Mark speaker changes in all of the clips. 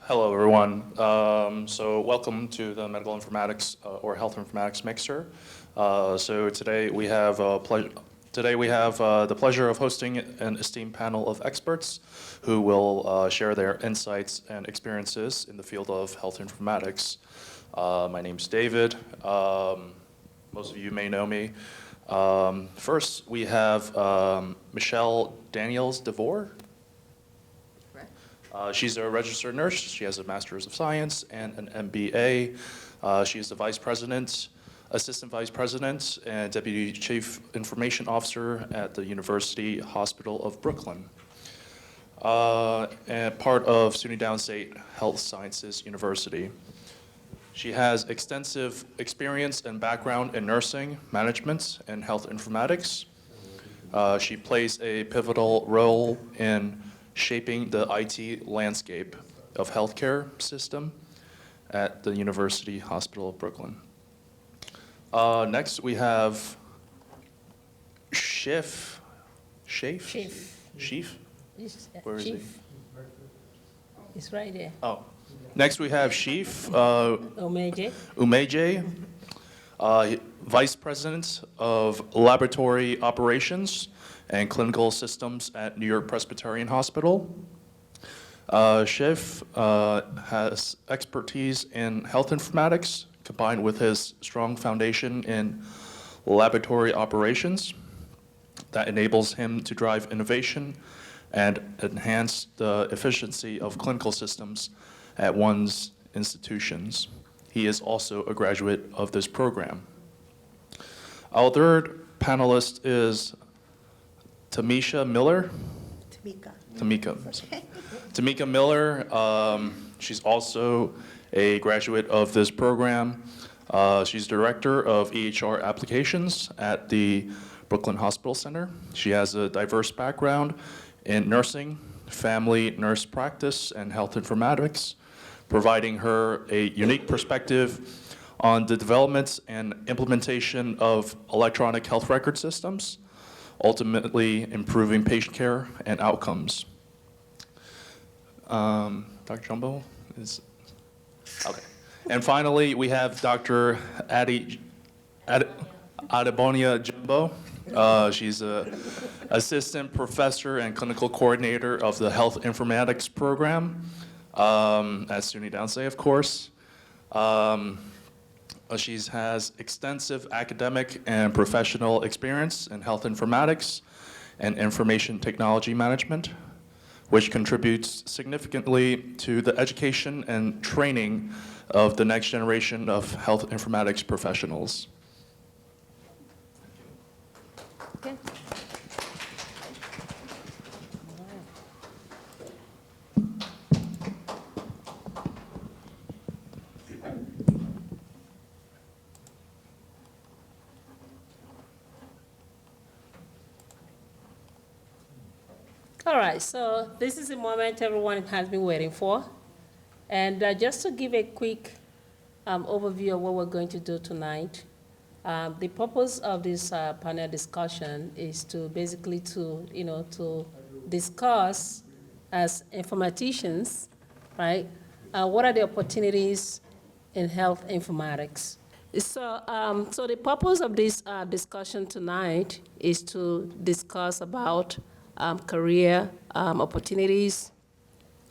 Speaker 1: Hello, everyone. So welcome to the Medical Informatics or Health Informatics Mixer. So today we have the pleasure of hosting an esteemed panel of experts who will share their insights and experiences in the field of health informatics. My name's David. Most of you may know me. First, we have Michelle Daniels-DeVore. She's a registered nurse. She has a Master's of Science and an MBA. She is the Vice President, Assistant Vice President, and Deputy Chief Information Officer at the University Hospital of Brooklyn, and part of SUNY Downstate Health Sciences University. She has extensive experience and background in nursing, management, and health informatics. She plays a pivotal role in shaping the IT landscape of healthcare system at the University Hospital of Brooklyn. Next, we have Shif. Where is he?
Speaker 2: It's right there.
Speaker 1: Oh. Next, we have Shif
Speaker 2: Umeje.
Speaker 1: Vice President of Laboratory Operations and Clinical Systems at New York Presbyterian Hospital. Shif has expertise in health informatics combined with his strong foundation in laboratory operations that enables him to drive innovation and enhance the efficiency of clinical systems at one's institutions. He is also a graduate of this program. Our third panelist is Tamika Miller. Tamika Miller, she's also a graduate of this program. She's Director of EHR Applications at the Brooklyn Hospital Center. She has a diverse background in nursing, family nurse practice, and health informatics, providing her a unique perspective on the development and implementation of electronic health record systems, ultimately improving patient care and outcomes. Dr. Jumbo is, okay. And finally, we have Dr. Adebonia Jumbo. She's an assistant professor and clinical coordinator of the health informatics program at SUNY Downstate, of course. She has extensive academic and professional experience in health informatics and information technology management, which contributes significantly to the education and training of the next generation of health informatics professionals.
Speaker 2: Okay. All right, so this is the moment everyone has been waiting for. And just to give a quick overview of what we're going to do tonight, the purpose of this panel discussion is to basically to discuss as informaticians, right, what are the opportunities in health informatics. So the purpose of this discussion tonight is to discuss about career opportunities.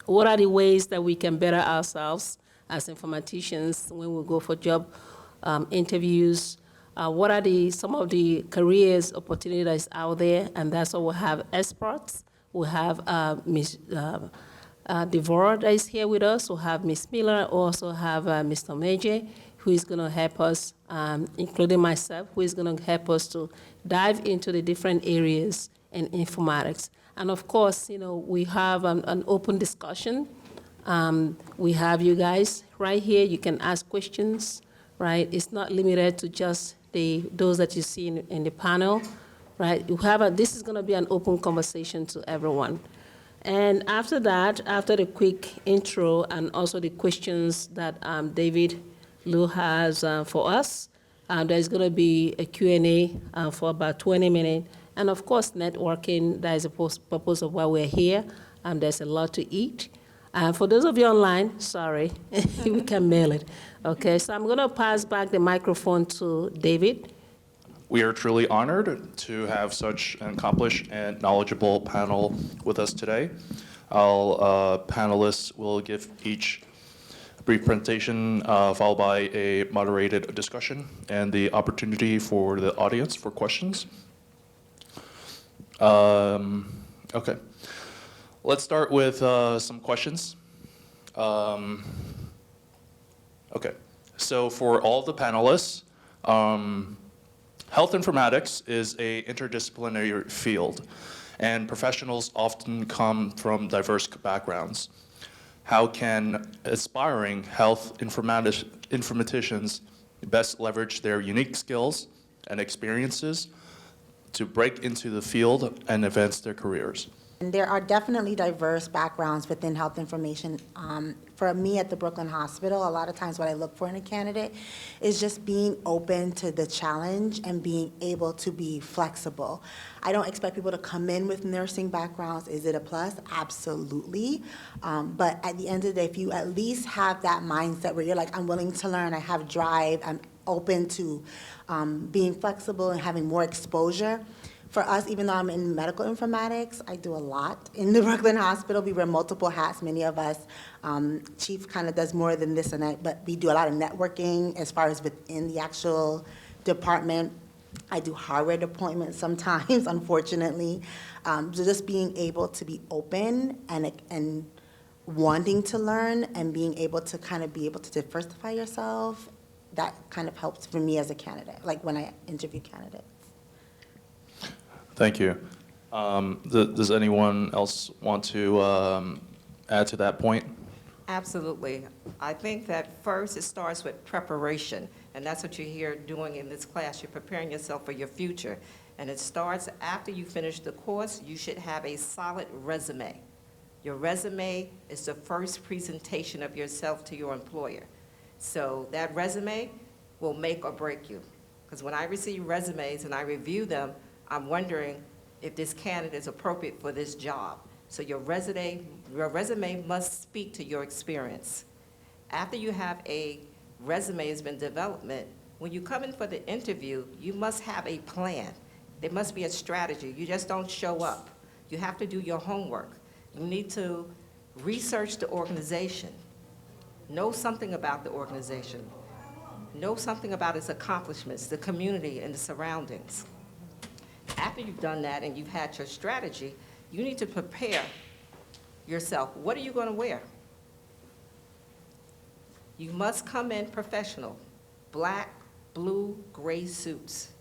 Speaker 2: What are the ways that we can better ourselves as informaticians when we go for job interviews? What are some of the careers opportunities out there? And that's why we have experts. We have Ms. DeVore that is here with us. We have Ms. Miller. We also have Mr. Umeje, who is going to help us, including myself, who is going to help us to dive into the different areas in informatics. And of course, we have an open discussion. We have you guys right here. You can ask questions, right? It's not limited to just those that you see in the panel, right? This is going to be an open conversation to everyone. And after that, after the quick intro and also the questions that David Lou has for us, there's going to be a Q&A for about 20 minutes. And of course, networking, that is the purpose of why we're here. There's a lot to eat. For those of you online, sorry, we can mail it. Okay, so I'm going to pass back the microphone to David.
Speaker 1: We are truly honored to have such an accomplished and knowledgeable panel with us today. Our panelists will give each a brief presentation, followed by a moderated discussion and the opportunity for the audience for questions. Okay. Let's start with some questions. Okay. So for all the panelists, health informatics is an interdisciplinary field, and professionals often come from diverse backgrounds. How can aspiring health informaticians best leverage their unique skills and experiences to break into the field and advance their careers?
Speaker 3: And there are definitely diverse backgrounds within health information. For me at the Brooklyn Hospital, a lot of times what I look for in a candidate is just being open to the challenge and being able to be flexible. I don't expect people to come in with nursing backgrounds. Is it a plus? Absolutely. But at the end of the day, if you at least have that mindset where you're like, I'm willing to learn, I have drive, I'm open to being flexible and having more exposure. For us, even though I'm in medical informatics, I do a lot in the Brooklyn Hospital. We wear multiple hats, many of us. Chief kind of does more than this and that, but we do a lot of networking as far as within the actual department. I do hardware deployments sometimes, unfortunately. So just being able to be open and wanting to learn and being able to kind of be able to diversify yourself, that kind of helps for me as a candidate, like when I interview candidates.
Speaker 1: Thank you. Does anyone else want to add to that point?
Speaker 4: Absolutely. I think that first it starts with preparation, and that's what you're here doing in this class. You're preparing yourself for your future, and it starts after you finish the course. You should have a solid resume. Your resume is the first presentation of yourself to your employer. So that resume will make or break you, because when I receive resumes and I review them, I'm wondering if this candidate is appropriate for this job. So your resume must speak to your experience. After you have a resume has been developed, when you come in for the interview, you must have a plan. There must be a strategy. You just don't show up. You have to do your homework. You need to research the organization. Know something about the organization. Know something about its accomplishments, the community, and the surroundings. After you've done that and you've had your strategy, you need to prepare yourself. What are you going to wear? You must come in professional. Black, blue, gray suits.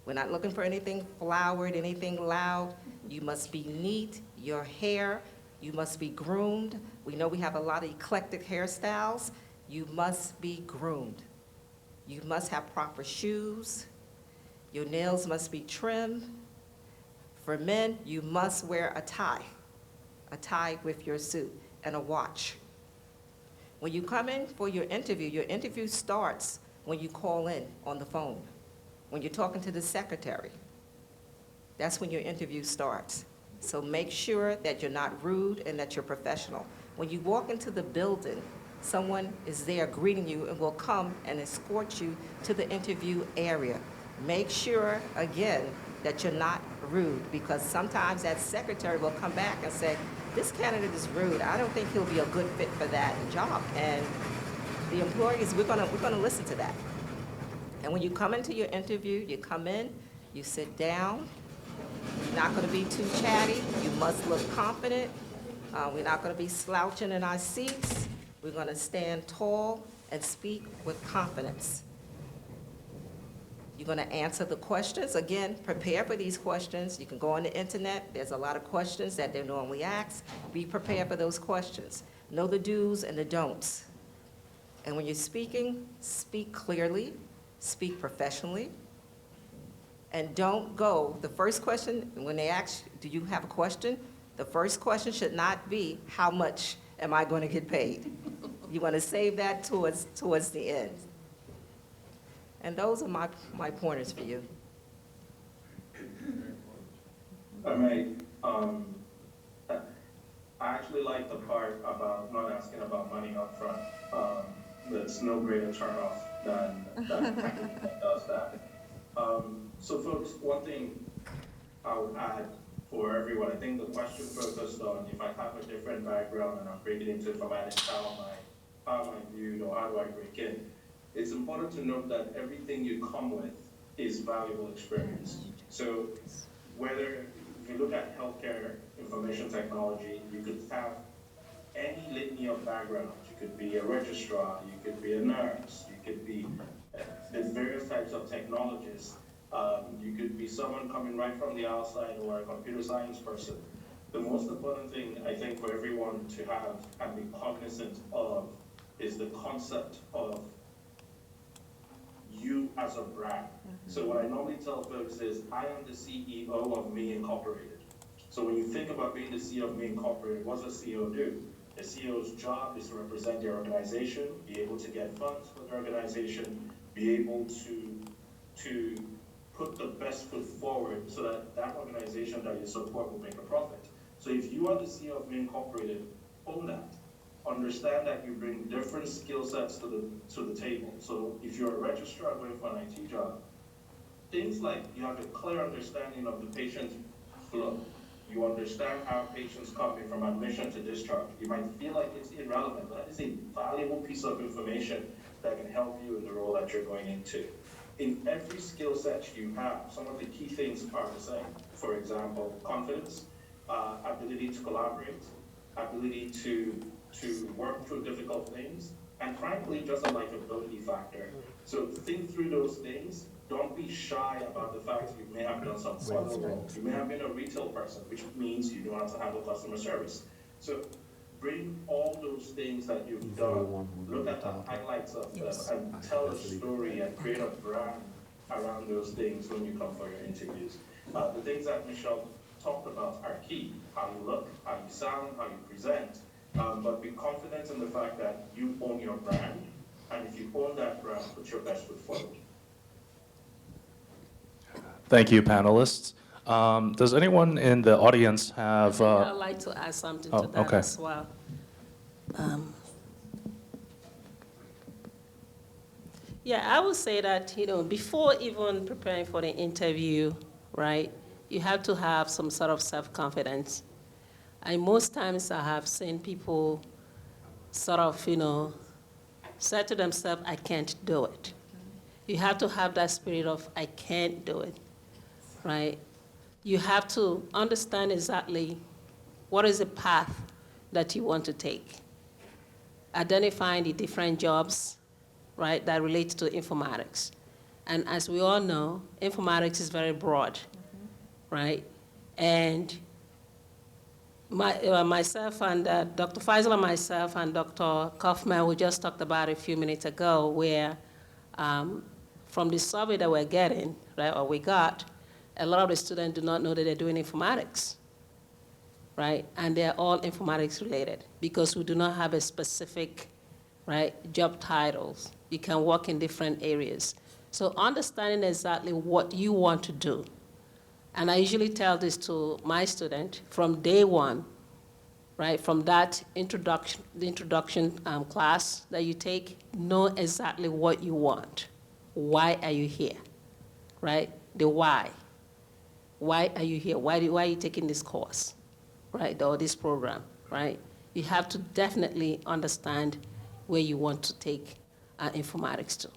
Speaker 4: We're not looking for anything flowered, anything loud. You must be neat. Your hair, you must be groomed. We know we have a lot of eclectic hairstyles. You must be groomed. You must have proper shoes. Your nails must be trimmed. For men, you must wear a tie with your suit, and a watch. When you come in for your interview starts when you call in on the phone. When you're talking to the secretary, that's when your interview starts. So make sure that you're not rude and that you're professional. When you walk into the building, someone is there greeting you and will come and escort you to the interview area. Make sure, again, that you're not rude, because sometimes that secretary will come back and say, this candidate is rude. I don't think he'll be a good fit for that job. And the employees, we're gonna listen to that. And when you come into your interview, you come in, you sit down. You're not gonna be too chatty. You must look confident. We're not gonna be slouching in our seats. We're gonna stand tall and speak with confidence. You're going to answer the questions. Again, prepare for these questions. You can go on the internet. There's a lot of questions that they normally ask. Be prepared for those questions. Know the do's and the don'ts. And when you're speaking, speak clearly, speak professionally, and don't go. The first question, when they ask, do you have a question? The first question should not be, how much am I going to get paid? You want to save that towards the end. And those are my pointers for you.
Speaker 5: All right. I actually like the part about not asking about money up front. There's no greater turnoff than that does that. So folks, one thing I would add for everyone, I think the question focused on if I have a different background and I'm breaking into informatics, how am I viewed or how do I break in? It's important to note that everything you come with is valuable experience. So whether, if you look at healthcare information technology, you could have any litany of backgrounds. You could be a registrar, you could be a nurse, you could be, there's various types of technologists. You could be someone coming right from the outside or a computer science person. The most important thing, I think, for everyone to have and be cognizant of is the concept of you as a brand. So what I normally tell folks is, I am the CEO of Me Incorporated. So when you think about being the CEO of Me Incorporated, what does a CEO do? A CEO's job is to represent their organization, be able to get funds for the organization, be able to put the best foot forward so that that organization that you support will make a profit. So if you are the CEO of Me Incorporated, own that. Understand that you bring different skill sets to the table. So if you're a registrar going for an IT job, things like you have a clear understanding of the patient flow. You understand how patients come in from admission to discharge. You might feel like it's irrelevant, but that is a valuable piece of information that can help you in the role that you're going into. In every skill set you have, some of the key things are the same. For example, confidence, ability to collaborate, ability to work through difficult things, and frankly, just a likability factor. So think through those things. Don't be shy about the fact you may have done some other roles. You may have been a retail person, which means you know how to handle customer service. So bring all those things that you've done, look at the highlights of them, and tell a story and create a brand around those things when you come for your interviews. The things that Michelle talked about are key. How you look, how you sound, how you present, but be confident in the fact that you own your brand, and if you own that brand, put your best foot forward.
Speaker 1: Thank you, panelists. Does anyone in the audience have?
Speaker 2: I'd like to add something to that
Speaker 1: okay.
Speaker 2: as well. Yeah, I would say that, before even preparing for the interview, right, you have to have some sort of self-confidence. And most times I have seen people sort of, say to themselves, I can't do it. You have to have that spirit of, I can't do it, right? You have to understand exactly what is the path that you want to take. Identifying the different jobs, right, that relate to informatics. And as we all know, informatics is very broad, right? And myself and Dr. Faisal and myself and Dr. Kaufman, we just talked about a few minutes ago where from the survey that we're getting, right, or we got, a lot of the students do not know that they're doing informatics, right? And they're all informatics related because we do not have a specific, right, job titles. You can work in different areas. So understanding exactly what you want to do. And I usually tell this to my student from day one, right? From that introduction, the introduction class that you take, know exactly what you want. Why are you here, right? The why. Why are you here? Why are you taking this course, right? Or this program, right? You have to definitely understand where you want to take informatics to.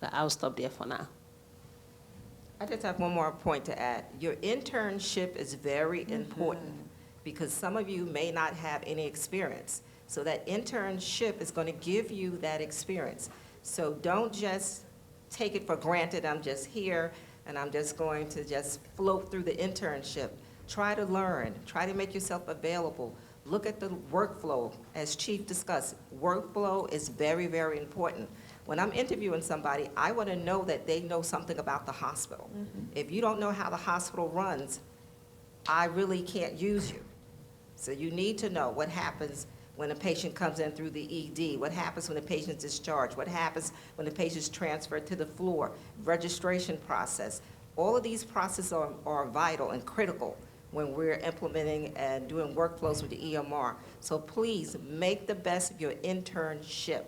Speaker 2: So I'll stop there for now.
Speaker 4: I just have one more point to add. Your internship is very important because some of you may not have any experience. So that internship is going to give you that experience. So don't just take it for granted, I'm just here and I'm just going to just float through the internship. Try to learn, try to make yourself available. Look at the workflow, as Chief discussed. Workflow is very, very important. When I'm interviewing somebody, I want to know that they know something about the hospital. If you don't know how the hospital runs, I really can't use you. So you need to know what happens when a patient comes in through the ED, what happens when the patient's discharged, what happens when the patient's transferred to the floor, registration process. All of these processes are vital and critical when we're implementing and doing workflows with the EMR. So please, make the best of your internship.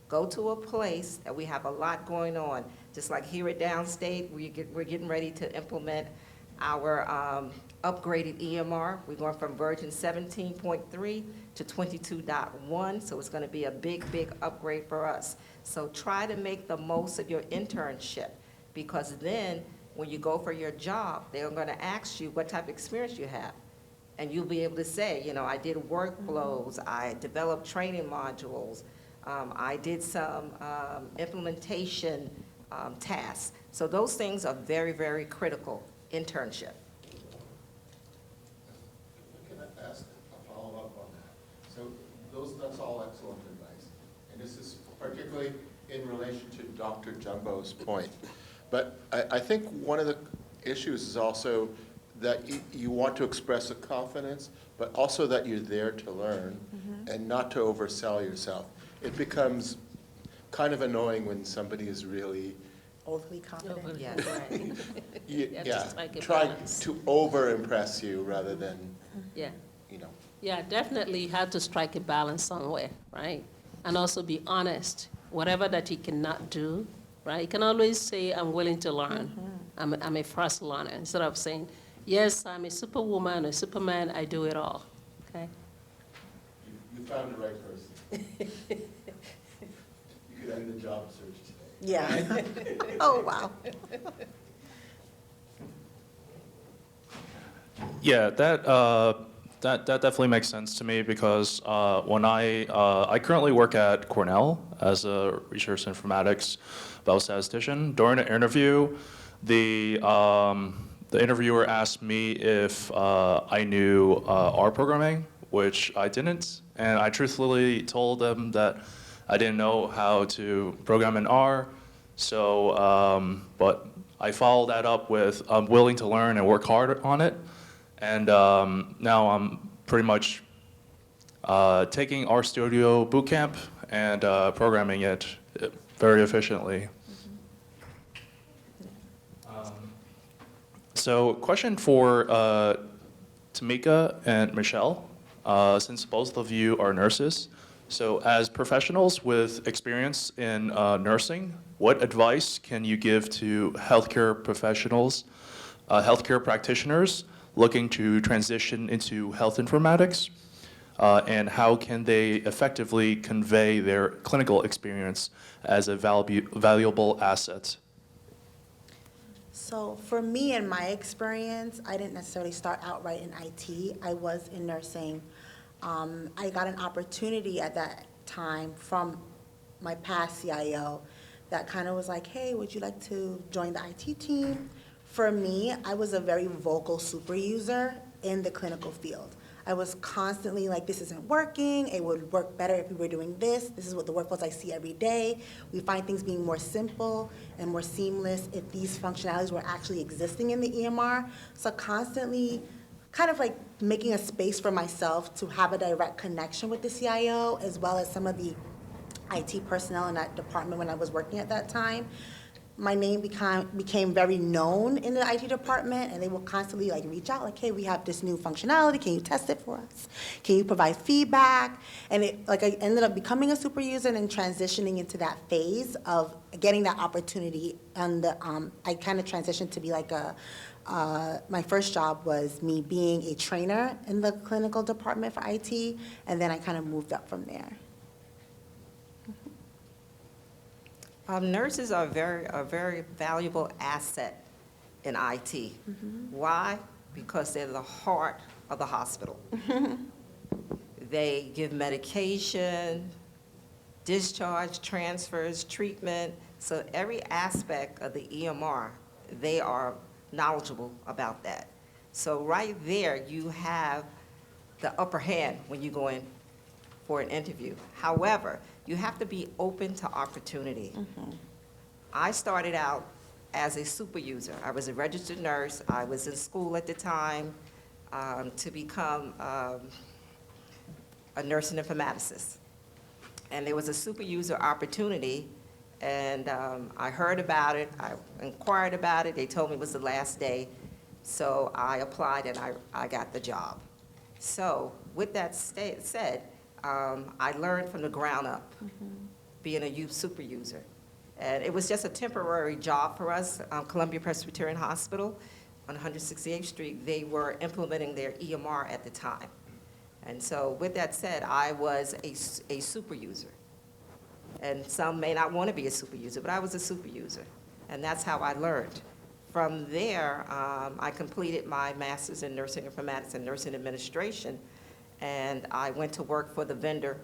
Speaker 4: Go to a place that we have a lot going on. Just like here at Downstate, we're getting ready to implement our upgraded EMR. We're going from version 17.3 to 22.1, so it's going to be a big, big upgrade for us. So try to make the most of your internship, because then when you go for your job, they're going to ask you what type of experience you have. And you'll be able to say, you know, I did workflows, I developed training modules, I did some implementation tasks. So those things are very, very critical, internship.
Speaker 6: Can I ask a follow-up on that? So that's all excellent advice. And this is particularly in relation to Dr. Jumbo's point. But I think one of the issues is also that you want to express a confidence, but also that you're there to learn and not to oversell yourself. It becomes kind of annoying when somebody is really,
Speaker 3: Overly confident.
Speaker 4: Yes.
Speaker 2: Yeah, just like a
Speaker 6: trying
Speaker 2: balance.
Speaker 6: to over-impress you rather than,
Speaker 2: Yeah.
Speaker 6: you know.
Speaker 2: Yeah, definitely you have to strike a balance somewhere, right? And also be honest. Whatever that you cannot do, right? You can always say, I'm willing to learn. I'm a fast learner. Instead of saying, yes, I'm a superwoman or superman, I do it all, okay?
Speaker 6: You found the right person. You could end the job search today.
Speaker 3: Yeah. Oh, wow.
Speaker 1: Yeah, that definitely makes sense to me because when I currently work at Cornell as a research informatics biostatistician. During the interview, the interviewer asked me if I knew R programming, which I didn't, and I truthfully told them that I didn't know how to program in R. So, but I followed that up with I'm willing to learn and work hard on it. And now I'm pretty much taking RStudio Bootcamp and programming it very efficiently. So question for Tamika and Michelle, since both of you are nurses. So as professionals with experience in nursing, what advice can you give to healthcare professionals, healthcare practitioners looking to transition into health informatics? And how can they effectively convey their clinical experience as a valuable asset?
Speaker 3: So for me, in my experience, I didn't necessarily start out right in IT. I was in nursing. I got an opportunity at that time from my past CIO that kind of was like, hey, would you like to join the IT team? For me, I was a very vocal super user in the clinical field. I was constantly like, this isn't working, it would work better if we were doing this. This is what the workflows I see every day. We find things being more simple and more seamless if these functionalities were actually existing in the EMR. So constantly kind of like making a space for myself to have a direct connection with the CIO, as well as some of the IT personnel in that department when I was working at that time. My name became very known in the IT department, and they will constantly like reach out, like, hey, we have this new functionality, can you test it for us? Can you provide feedback? And it, like, I ended up becoming a super user and then transitioning into that phase of getting that opportunity. And I kind of transitioned to be like my first job was me being a trainer in the clinical department for IT, and then I kind of moved up from there.
Speaker 4: Nurses are a very valuable asset in IT. Why? Because they're the heart of the hospital. They give medication, discharge, transfers, treatment. So every aspect of the EMR, they are knowledgeable about that. So right there, you have the upper hand when you go in for an interview. However, you have to be open to opportunity. I started out as a super user. I was a registered nurse. I was in school at the time to become a nursing informaticist. And there was a super user opportunity, and I heard about it. I inquired about it. They told me it was the last day. So I applied and I got the job. So with that said, I learned from the ground up, being a youth super user. And it was just a temporary job for us. Columbia Presbyterian Hospital on 168th Street, they were implementing their EMR at the time. And so with that said, I was a super user. And some may not want to be a super user, but I was a super user. And that's how I learned. From there, I completed my master's in nursing informatics and nursing administration, and I went to work for the vendor,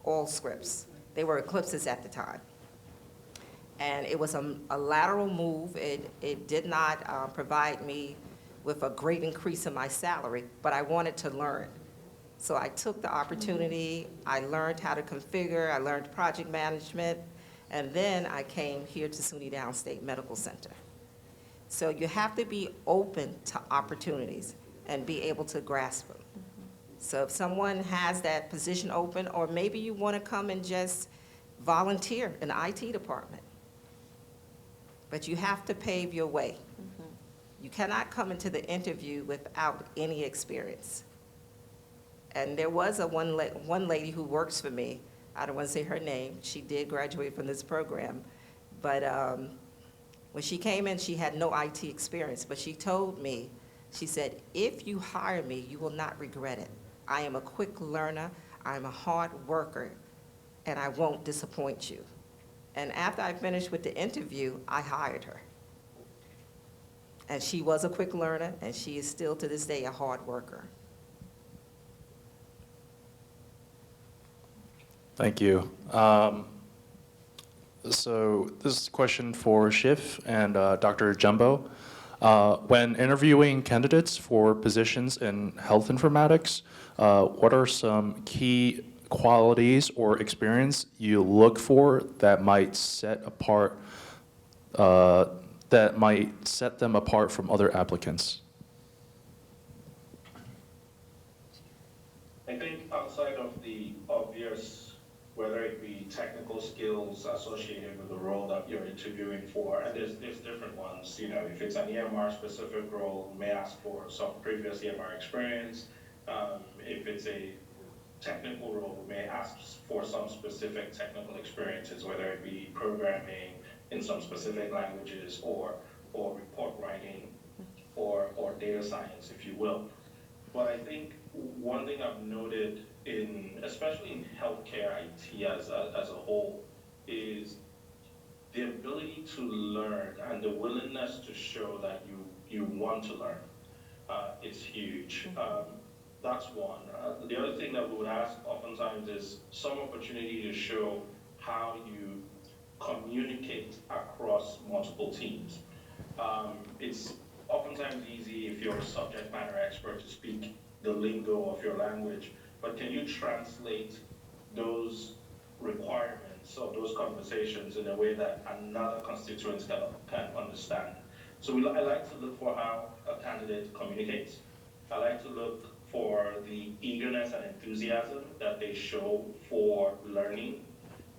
Speaker 4: Allscripts. They were Eclipses at the time. And it was a lateral move. It did not provide me with a great increase in my salary, but I wanted to learn. So I took the opportunity, I learned how to configure, I learned project management, and then I came here to SUNY Downstate Medical Center. So you have to be open to opportunities and be able to grasp them. So if someone has that position open, or maybe you want to come and just volunteer in the IT department, but you have to pave your way. You cannot come into the interview without any experience. And there was one lady who works for me, I don't want to say her name, she did graduate from this program, but when she came in, she had no IT experience, but she told me, she said, if you hire me, you will not regret it. I am a quick learner, I'm a hard worker, and I won't disappoint you. And after I finished with the interview, I hired her. And she was a quick learner, and she is still to this day a hard worker.
Speaker 1: Thank you. So this is a question for Shiv and Dr. Jumbo. When interviewing candidates for positions in health informatics, what are some key qualities or experience you look for that might set them apart from other applicants?
Speaker 5: I think outside of the obvious, whether it be technical skills associated with the role that you're interviewing for, and there's different ones, you know, if it's an EMR specific role, may ask for some previous EMR experience. If it's a technical role, may ask for some specific technical experiences, whether it be programming in some specific languages or report writing or data science, if you will. But I think one thing I've noted especially in healthcare IT as a whole, is the ability to learn and the willingness to show that you want to learn. It's huge. That's one. The other thing that we would ask oftentimes is some opportunity to show how you communicate across multiple teams. It's oftentimes easy if you're a subject matter expert to speak the lingo of your language, but can you translate those requirements of those conversations in a way that another constituent can understand? So I like to look for how a candidate communicates. I like to look for the eagerness and enthusiasm that they show for learning,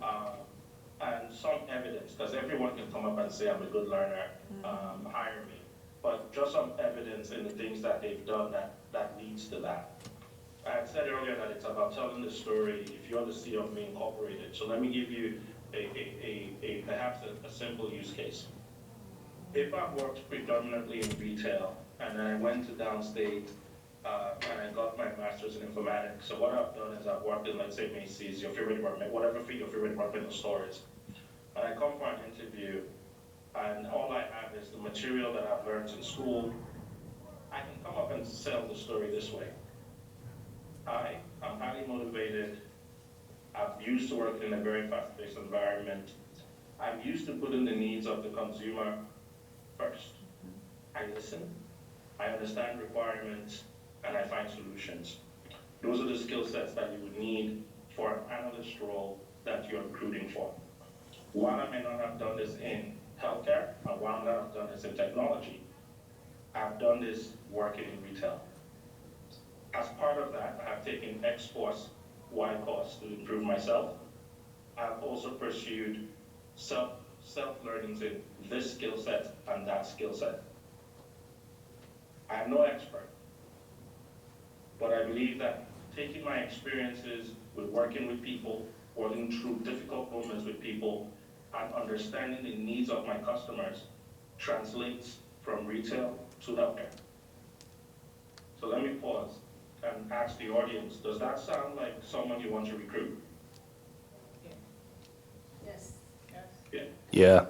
Speaker 5: and some evidence, because everyone can come up and say, I'm a good learner, hire me. But just some evidence in the things that they've done that leads to that. I had said earlier that it's about telling the story if you're the CEO of Me Incorporated. So let me give you perhaps a simple use case. If I've worked predominantly in retail and then I went to Downstate and I got my master's in informatics, so what I've done is I've worked in, let's say, Macy's, your favorite department, whatever your favorite department of store is. And I come for an interview and all I have is the material that I've learned in school. I can come up and sell the story this way. I'm highly motivated. I'm used to working in a very fast-paced environment. I'm used to putting the needs of the consumer first. I listen, I understand requirements, and I find solutions. Those are the skill sets that you would need for an analyst role that you're recruiting for. While I may not have done this in healthcare, and while I may not have done this in technology, I've done this working in retail. As part of that, I have taken X course, Y course to improve myself. I've also pursued self-learnings in this skill set and that skill set. I am no expert, but I believe that taking my experiences with working with people, working through difficult moments with people, and understanding the needs of my customers translates from retail to healthcare. So let me pause and ask the audience, does that sound like someone you want to recruit?
Speaker 2: Yes.
Speaker 5: Yeah.
Speaker 1: Yeah.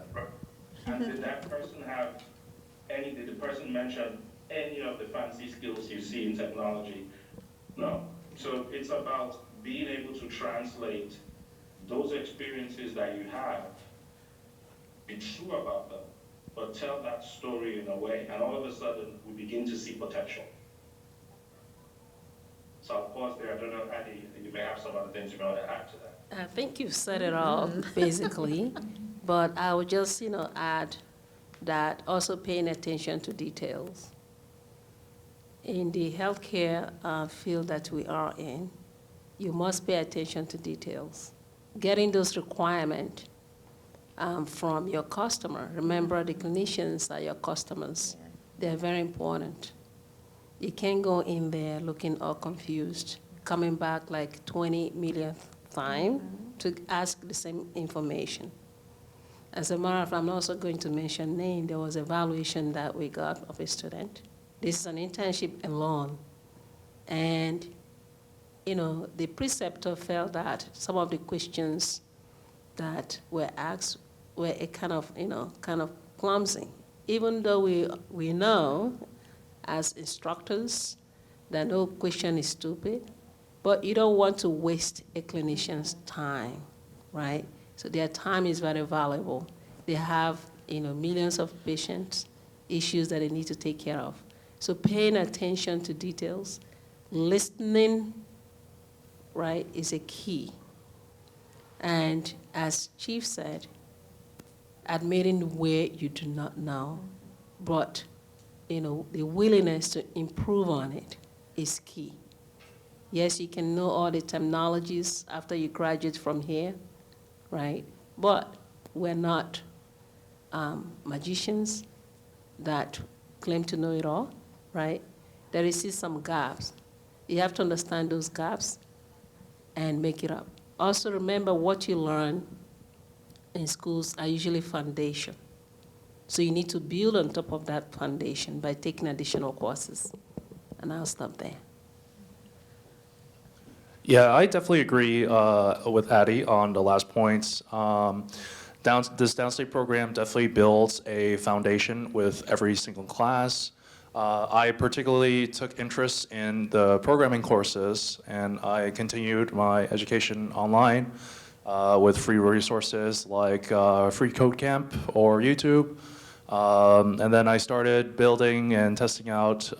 Speaker 5: And did that person have did the person mention any of the fancy skills you see in technology? No. So it's about being able to translate those experiences that you have, be true about them, but tell that story in a way, and all of a sudden we begin to see potential. So I'll pause there. I don't know, Addie, you may have some other things you may want to add to that.
Speaker 2: I think you've said it all, basically, but I would just, add that also paying attention to details. In the healthcare field that we are in, you must pay attention to details. Getting those requirements from your customer. Remember, the clinicians are your customers. They're very important. You can't go in there looking all confused, coming back like 20 millionth time to ask the same information. As a matter of fact, I'm also going to mention name. There was an evaluation that we got of a student. This is an internship alone. And, the preceptor felt that some of the questions that were asked were a kind of clumsy. Even though we know as instructors that no question is stupid, but you don't want to waste a clinician's time, right? So their time is very valuable. They have, millions of patients, issues that they need to take care of. So paying attention to details, listening, right, is a key. And as Chief said, admitting where you do not know, but, the willingness to improve on it is key. Yes, you can know all the terminologies after you graduate from here, right? But we're not magicians that claim to know it all, right? There is still some gaps. You have to understand those gaps and make it up. Also remember what you learn in schools are usually foundation. So you need to build on top of that foundation by taking additional courses. And I'll stop there.
Speaker 1: Yeah, I definitely agree with Addie on the last points. This Downstate program definitely builds a foundation with every single class. I particularly took interest in the programming courses, and I continued my education online with free resources like Free Code Camp or YouTube. And then I started building and testing out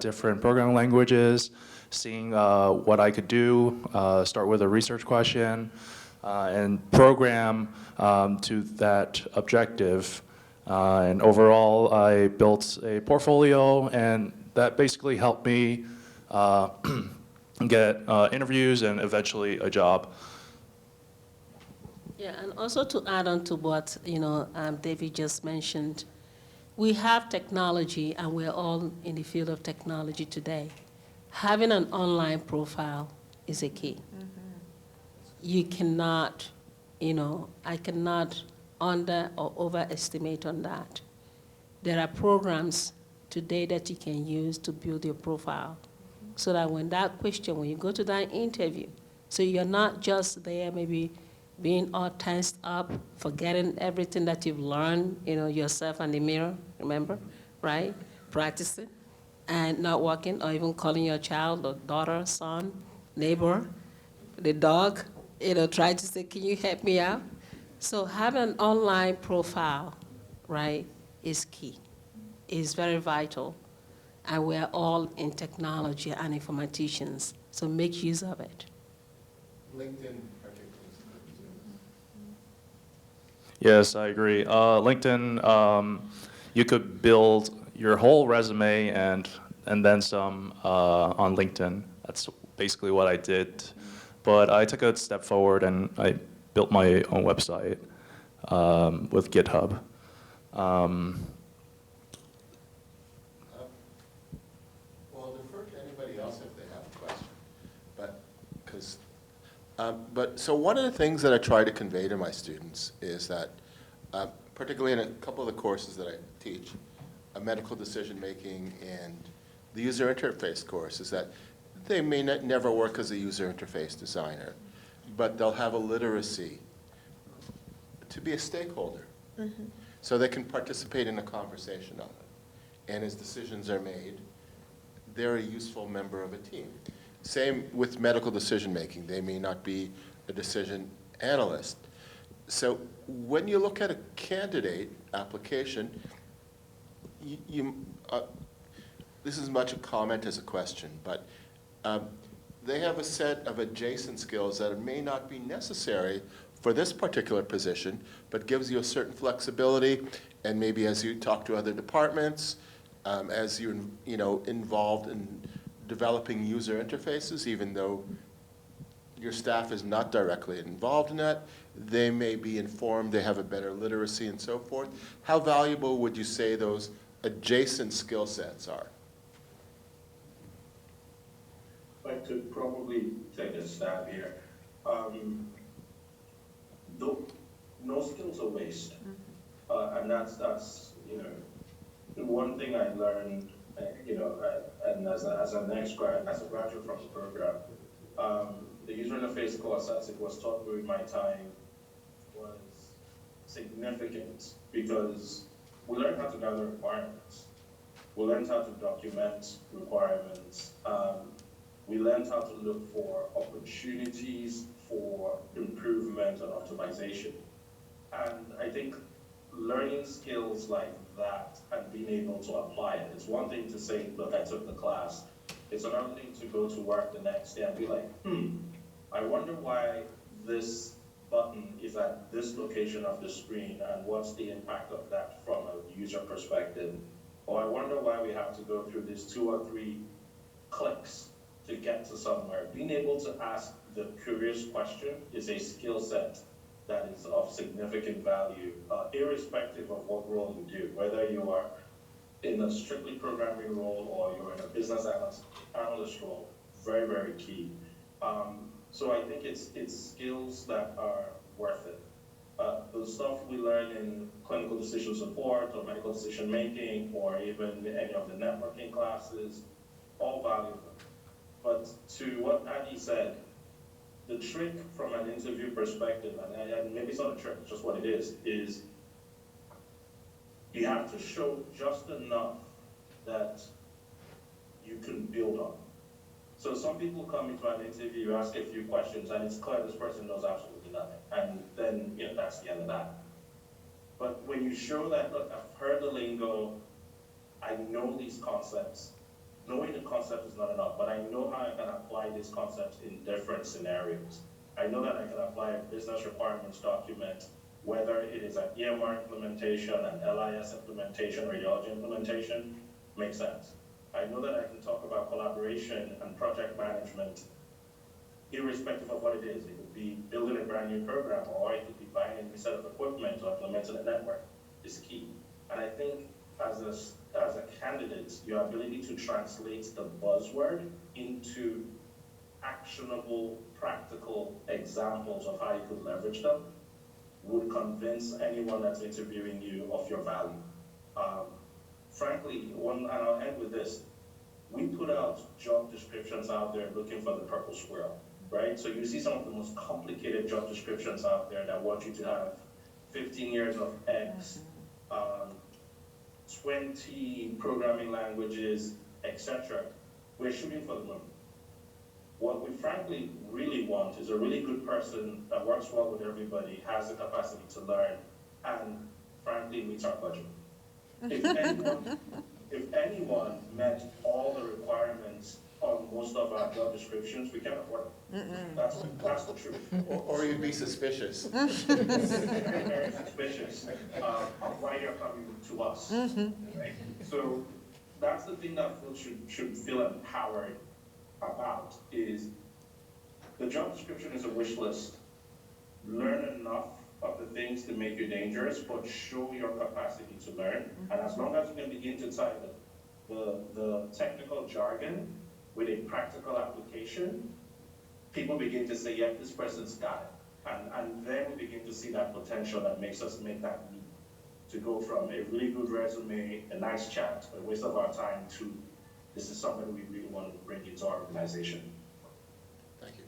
Speaker 1: different programming languages, seeing what I could do, start with a research question, and program to that objective. And overall, I built a portfolio, and that basically helped me get interviews and eventually a job.
Speaker 2: Yeah, and also to add on to what David just mentioned, we have technology, and we're all in the field of technology today. Having an online profile is a key. You cannot, I cannot under or overestimate on that. There are programs today that you can use to build your profile, so that when you go to that interview, so you're not just there maybe being all tensed up, forgetting everything that you've learned, yourself in the mirror, remember, right? Practicing and not working, or even calling your child or daughter, son, neighbor, the dog, try to say, can you help me out? So having an online profile, right, is key, is very vital. And we're all in technology and informaticians, so make use of it.
Speaker 6: LinkedIn particularly is good too.
Speaker 1: Yes, I agree. LinkedIn, you could build your whole resume and then some on LinkedIn. That's basically what I did. But I took a step forward and I built my own website with GitHub.
Speaker 6: So one of the things that I try to convey to my students is that, particularly in a couple of the courses that I teach, medical decision-making and the user interface course, is that they may never work as a user interface designer, but they'll have a literacy to be a stakeholder. So they can participate in a conversation on it. And as decisions are made, they're a useful member of a team. Same with medical decision-making. They may not be a decision analyst. So when you look at a candidate application, this is much a comment as a question, but they have a set of adjacent skills that may not be necessary for this particular position, but gives you a certain flexibility, and maybe as you talk to other departments, as you're involved in developing user interfaces, even though your staff is not directly involved in that, they may be informed, they have a better literacy and so forth. How valuable would you say those adjacent skill sets are?
Speaker 5: I could probably take a stab here. No skills are waste, and that's the one thing I learned, and as a graduate from the program, the user interface course as it was taught during my time was significant because we learned how to gather requirements, we learned how to document requirements. We learned how to look for opportunities for improvement and optimization. And I think learning skills like that and being able to apply it, it's one thing to say, look, I took the class. It's another thing to go to work the next day and be like, I wonder why this button is at this location of the screen and what's the impact of that from a user perspective. Or I wonder why we have to go through these 2 or 3 clicks to get to somewhere. Being able to ask the curious question is a skill set that is of significant value, irrespective of what role you do, whether you are in a strictly programming role or you're in a business analyst role. Very, very key. So I think it's skills that are worth it. The stuff we learn in clinical decision support or medical decision making or even any of the networking classes, all valuable. But to what Adi said, the trick from an interview perspective, and maybe it's not a trick, it's just what it is you have to show just enough that you can build on. So some people come into an interview, you ask a few questions, and it's clear this person knows absolutely nothing. And then, that's the end of that. But when you show that, look, I've heard the lingo, I know these concepts, knowing the concept is not enough, but I know how I can apply these concepts in different scenarios. I know that I can apply a business requirements document, whether it is an EMR implementation, an LIS implementation, radiology implementation, makes sense. I know that I can talk about collaboration and project management, irrespective of what it is. It could be building a brand new program, or it could be buying a new set of equipment or implementing a network is key. And I think as a candidate, your ability to translate the buzzword into actionable, practical examples of how you could leverage them would convince anyone that's interviewing you of your value. Frankly, and I'll end with this, we put out job descriptions out there looking for the purple squirrel, right? So you see some of the most complicated job descriptions out there that want you to have 15 years of X, 20 programming languages, etc. We're shooting for the moon. What we frankly really want is a really good person that works well with everybody, has the capacity to learn, and frankly meets our budget. If anyone met all the requirements on most of our job descriptions, we can't afford it. That's the truth.
Speaker 6: Or you'd be suspicious.
Speaker 5: Very suspicious of why you're coming to us. Right? So that's the thing that folks should feel empowered about, is the job description is a wish list. Learn enough of the things to make you dangerous, but show your capacity to learn. And as long as you can begin to tie the technical jargon with a practical application, people begin to say, yeah, this person's got it. And then we begin to see that potential that makes us make that leap to go from a really good resume, a nice chat, a waste of our time, to this is something we really want to bring into our organization.
Speaker 6: Thank you.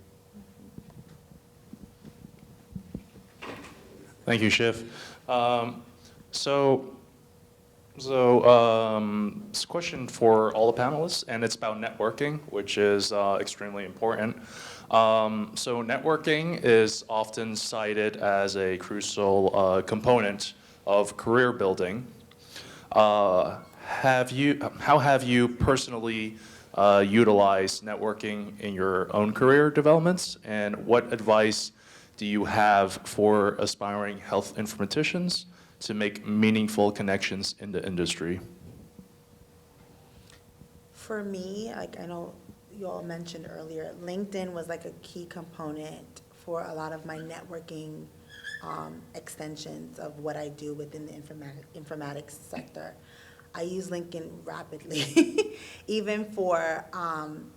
Speaker 1: Thank you, Shiv. It's a question for all the panelists, and it's about networking, which is extremely important. So networking is often cited as a crucial component of career building. How have you personally utilized networking in your own career developments, and what advice do you have for aspiring health informaticians to make meaningful connections in the industry?
Speaker 3: For me, like I know you all mentioned earlier, LinkedIn was like a key component for a lot of my networking extensions of what I do within the informatics sector. I use LinkedIn rapidly, even for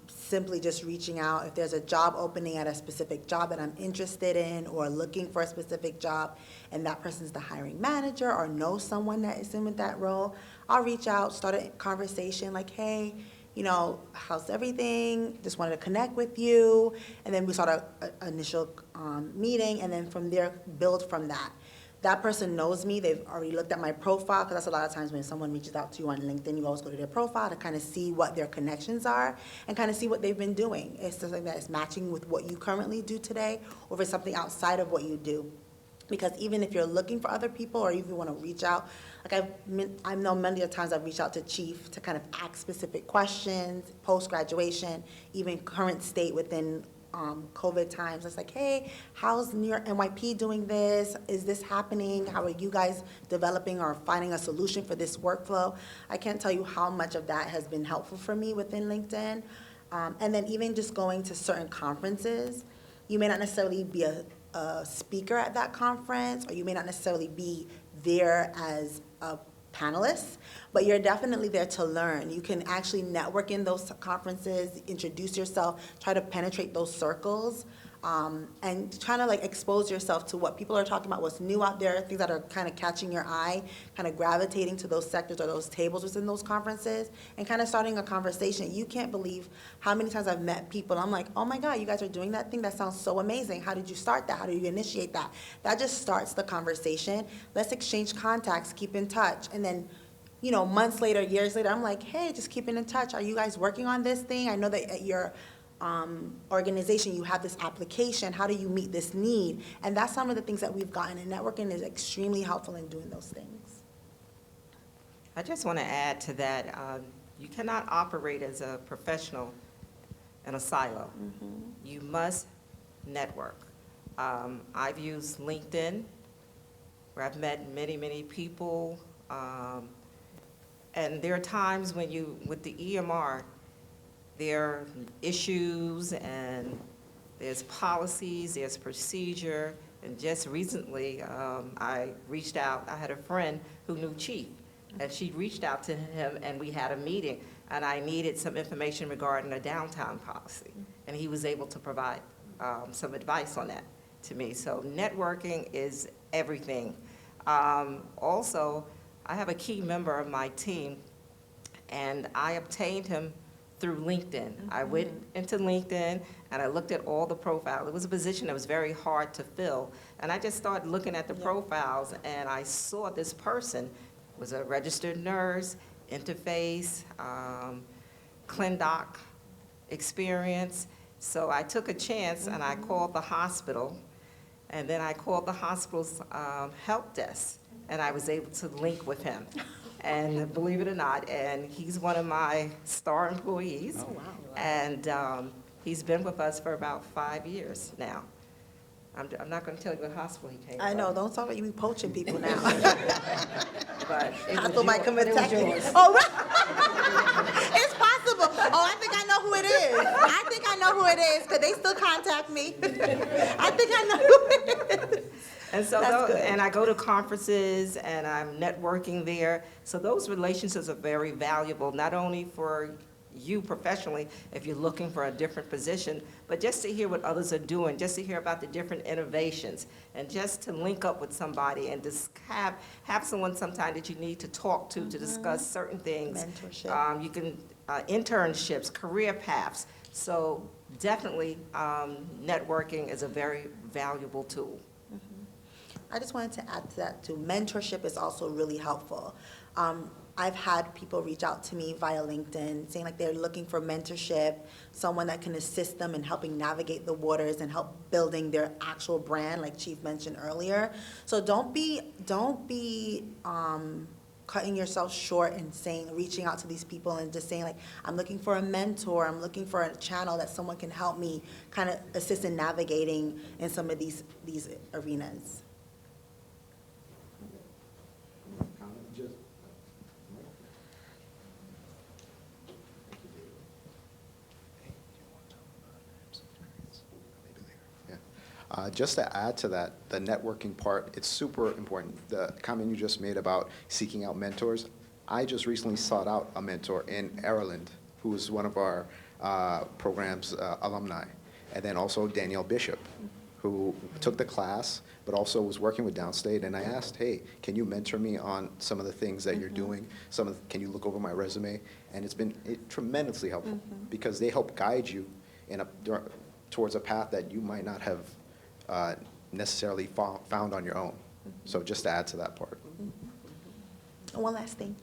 Speaker 3: simply just reaching out. If there's a job opening at a specific job that I'm interested in or looking for a specific job, and that person's the hiring manager or knows someone that is in with that role, I'll reach out, start a conversation like, hey, you know, how's everything? Just wanted to connect with you. And then we start an initial meeting, and then from there, build from that. That person knows me, they've already looked at my profile, because that's a lot of times when someone reaches out to you on LinkedIn, you always go to their profile to kind of see what their connections are and kind of see what they've been doing. It's something that is matching with what you currently do today, or if it's something outside of what you do. Because even if you're looking for other people, or if you want to reach out, like I know many of the times I've reached out to Chief to kind of ask specific questions, post-graduation, even current state within COVID times. It's like, hey, how's New York NYP doing this? Is this happening? How are you guys developing or finding a solution for this workflow? I can't tell you how much of that has been helpful for me within LinkedIn. And then even just going to certain conferences, you may not necessarily be a speaker at that conference, or you may not necessarily be there as a panelists, but you're definitely there to learn. You can actually network in those conferences, introduce yourself, try to penetrate those circles, and trying to like expose yourself to what people are talking about, what's new out there, things that are kind of catching your eye, kind of gravitating to those sectors or those tables within those conferences, and kind of starting a conversation. You can't believe how many times I've met people, I'm like, oh my God, you guys are doing that thing? That sounds so amazing. How did you start that? How did you initiate that? That just starts the conversation. Let's exchange contacts, keep in touch, and then, you know, months later, years later, I'm like, hey, just keeping in touch. Are you guys working on this thing? I know that at your organization, you have this application. How do you meet this need? And that's some of the things that we've gotten, and networking is extremely helpful in doing those things.
Speaker 4: I just want to add to that, you cannot operate as a professional in a silo. You must network. I've used LinkedIn, where I've met many, many people. And there are times when with the EMR, there are issues and there's policies, there's procedure. And just recently, I reached out, I had a friend who knew Chief, and she reached out to him and we had a meeting, and I needed some information regarding a downtown policy. And he was able to provide some advice on that to me. So networking is everything. Also, I have a key member of my team, and I obtained him through LinkedIn. I went into LinkedIn and I looked at all the profiles. It was a position that was very hard to fill. And I just started looking at the profiles, and I saw this person was a registered nurse, interface, ClinDoc experience. So I took a chance and I called the hospital, and then I called the hospital's help desk, and I was able to link with him. And believe it or not, and he's one of my star employees.
Speaker 3: Oh, wow.
Speaker 4: And he's been with us for about 5 years now. I'm not going to tell you what hospital he came from.
Speaker 3: I know, don't talk about you be poaching people now.
Speaker 4: But it was
Speaker 3: Hospital might come
Speaker 4: yours.
Speaker 3: attack
Speaker 4: It was
Speaker 3: you.
Speaker 4: yours.
Speaker 3: Oh, right. It's possible. Oh, I think I know who it is. I think I know who it is, because they still contact me. I think I know who it is.
Speaker 4: And so,
Speaker 3: That's good.
Speaker 4: and I go to conferences and I'm networking there. So those relationships are very valuable, not only for you professionally if you're looking for a different position, but just to hear what others are doing, just to hear about the different innovations, and just to link up with somebody and just have someone sometime that you need to talk to discuss certain things.
Speaker 3: Mentorship.
Speaker 4: You can, internships, career paths. So definitely, networking is a very valuable tool.
Speaker 3: I just wanted to add to that too. Mentorship is also really helpful. I've had people reach out to me via LinkedIn saying like they're looking for mentorship, someone that can assist them in helping navigate the waters and help building their actual brand, like Chief mentioned earlier. So don't be cutting yourself short and reaching out to these people and just saying like, I'm looking for a mentor, I'm looking for a channel that someone can help me kind of assist in navigating in some of these arenas.
Speaker 7: Just to add to that, the networking part, it's super important. The comment you just made about seeking out mentors, I just recently sought out a mentor in Ireland, who is one of our program's alumni, and then also Danielle Bishop, who took the class, but also was working with Downstate, and I asked, hey, can you mentor me on some of the things that you're doing? Can you look over my resume? And it's been tremendously helpful, because they help guide you towards a path that you might not have necessarily found on your own. So just to add to that part.
Speaker 3: One last thing.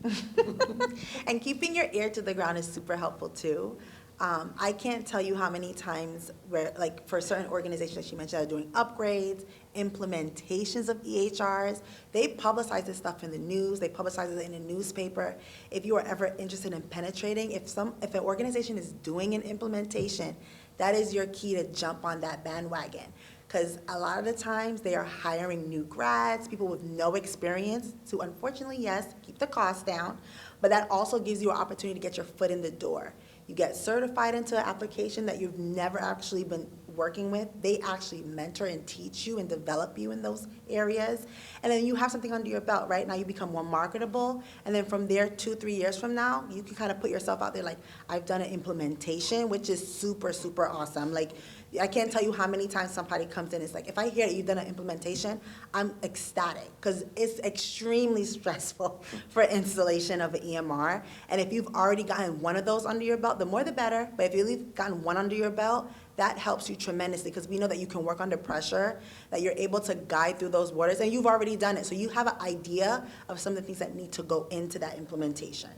Speaker 3: And keeping your ear to the ground is super helpful too. I can't tell you how many times where, like for certain organizations that she mentioned that are doing upgrades, implementations of EHRs, they publicize this stuff in the news, they publicize it in the newspaper. If you are ever interested in penetrating, if an organization is doing an implementation, that is your key to jump on that bandwagon. Because a lot of the times they are hiring new grads, people with no experience, to unfortunately, yes, keep the costs down, but that also gives you an opportunity to get your foot in the door. You get certified into an application that you've never actually been working with. They actually mentor and teach you and develop you in those areas. And then you have something under your belt, right? Now you become more marketable. And then from there, 2-3 years from now, you can kind of put yourself out there like, I've done an implementation, which is super, super awesome. Like, I can't tell you how many times somebody comes in, it's like, if I hear that you've done an implementation, I'm ecstatic, because it's extremely stressful for installation of an EMR. And if you've already gotten one of those under your belt, the more the better, but if you've gotten one under your belt, that helps you tremendously, because we know that you can work under pressure, that you're able to guide through those waters, and you've already done it. So you have an idea of some of the things that need to go into that implementation.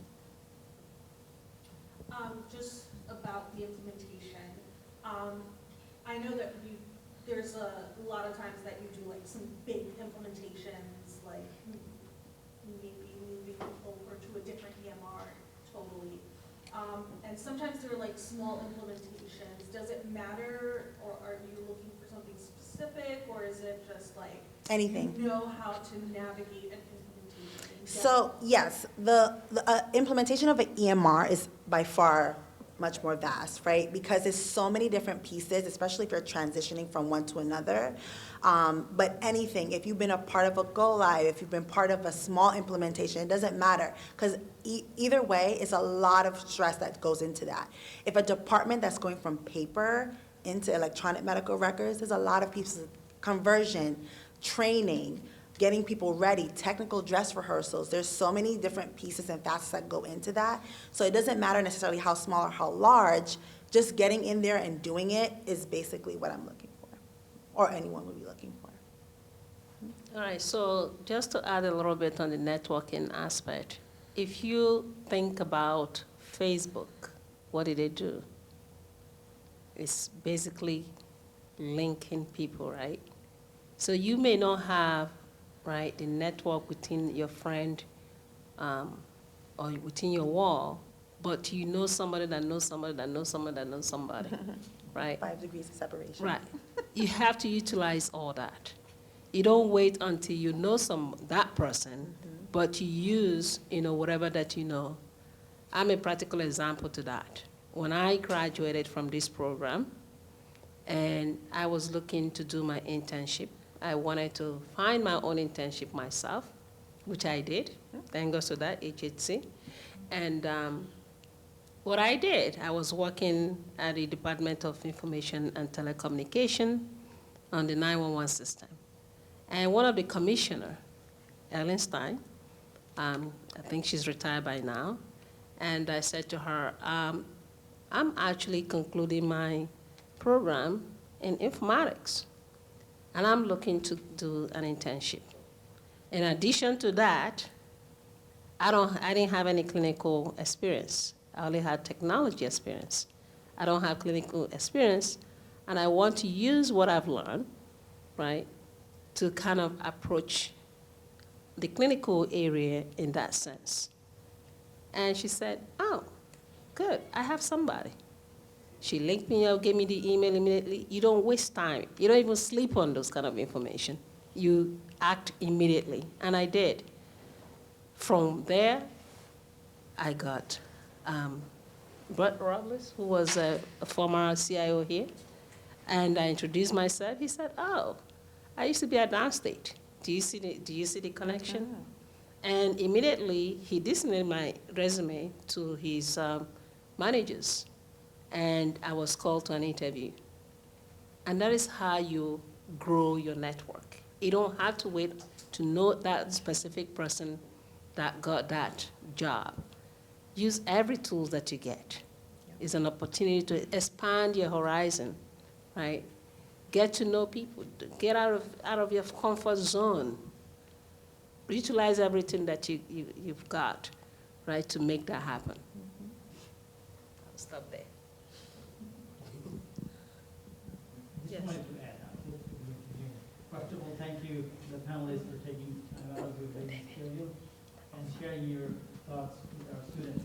Speaker 8: Just about the implementation, I know that there's a lot of times that you do like some big implementations, like maybe moving over to a different EMR totally. And sometimes there are like small implementations. Does it matter, or are you looking for something specific, or is it just like
Speaker 3: Anything.
Speaker 8: you know how to navigate an implementation?
Speaker 3: So yes, the implementation of an EMR is by far much more vast, right? Because there's so many different pieces, especially if you're transitioning from one to another. But anything, if you've been a part of a go-live, if you've been part of a small implementation, it doesn't matter. Because either way, it's a lot of stress that goes into that. If a department that's going from paper into electronic medical records, there's a lot of pieces, conversion, training, getting people ready, technical dress rehearsals. There's so many different pieces and facets that go into that. So it doesn't matter necessarily how small or how large, just getting in there and doing it is basically what I'm looking for, or anyone would be looking for.
Speaker 2: All right, so just to add a little bit on the networking aspect, if you think about Facebook, what did they do? It's basically linking people, right? So you may not have, right, the network within your friend or within your wall, but you know somebody that knows somebody that knows somebody that knows somebody, right?
Speaker 3: 5 degrees of separation.
Speaker 2: Right. You have to utilize all that. You don't wait until you know that person, but you use, whatever that you know. I'm a practical example to that. When I graduated from this program, and I was looking to do my internship, I wanted to find my own internship what I did, I was working at the Department of Information and Telecommunication on the 911 system. And one of the commissioner, Ellen Stein, I think she's retired by now, and I said to her, I'm actually concluding my program in informatics, and I'm looking to do an internship. In addition to that, I didn't have any clinical experience. I only had technology experience. I don't have clinical experience, and I want to use what I've learned, right, to kind of approach the clinical area in that sense. And she said, oh, good, I have somebody. She linked me up, gave me the email immediately. You don't waste time. You don't even sleep on those kind of information. You act immediately, and I did. From there, I got Brett Robles, who was a former CIO here, and I introduced myself. He said, oh, I used to be at Downstate. Do you see the connection? And immediately, he disseminated my resume to his managers, and I was called to an interview. And that is how you grow your network. You don't have to wait to know that specific person that got that job. Use every tool that you get. It's an opportunity to expand your horizon, right? Get to know people. Get out of your comfort zone. Utilize everything that you've got, right, to make that happen. I'll stop there. Yes.
Speaker 9: Just wanted to add, first of all, thank you, the panelists, for taking time out of your busy schedule and sharing your thoughts with our students.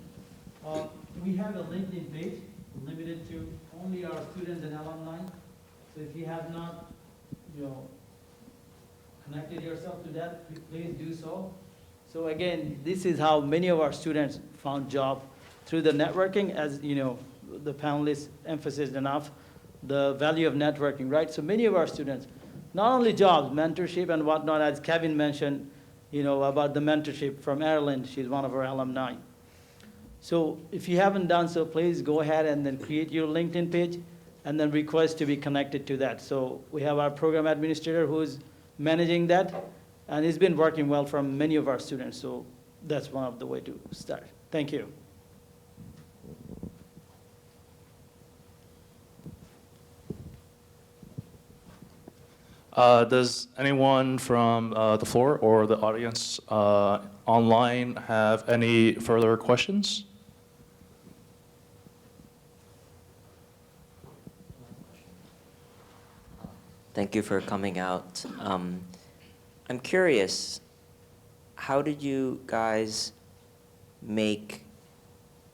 Speaker 9: We have a LinkedIn page limited to only our students and alumni. So if you have not, connected yourself to that, please do so. So again, this is how many of our students found job through the networking, as the panelists emphasized enough, the value of networking, right? So many of our students, not only jobs, mentorship and whatnot, as Kevin mentioned, about the mentorship from Ireland. She's one of our alumni. So if you haven't done so, please go ahead and then create your LinkedIn page and then request to be connected to that. So we have our program administrator who's managing that, and he's been working well for many of our students. So that's one of the way to start. Thank you.
Speaker 1: Does anyone from the floor or the audience online have any further questions?
Speaker 10: Thank you for coming out. I'm curious, how did you guys make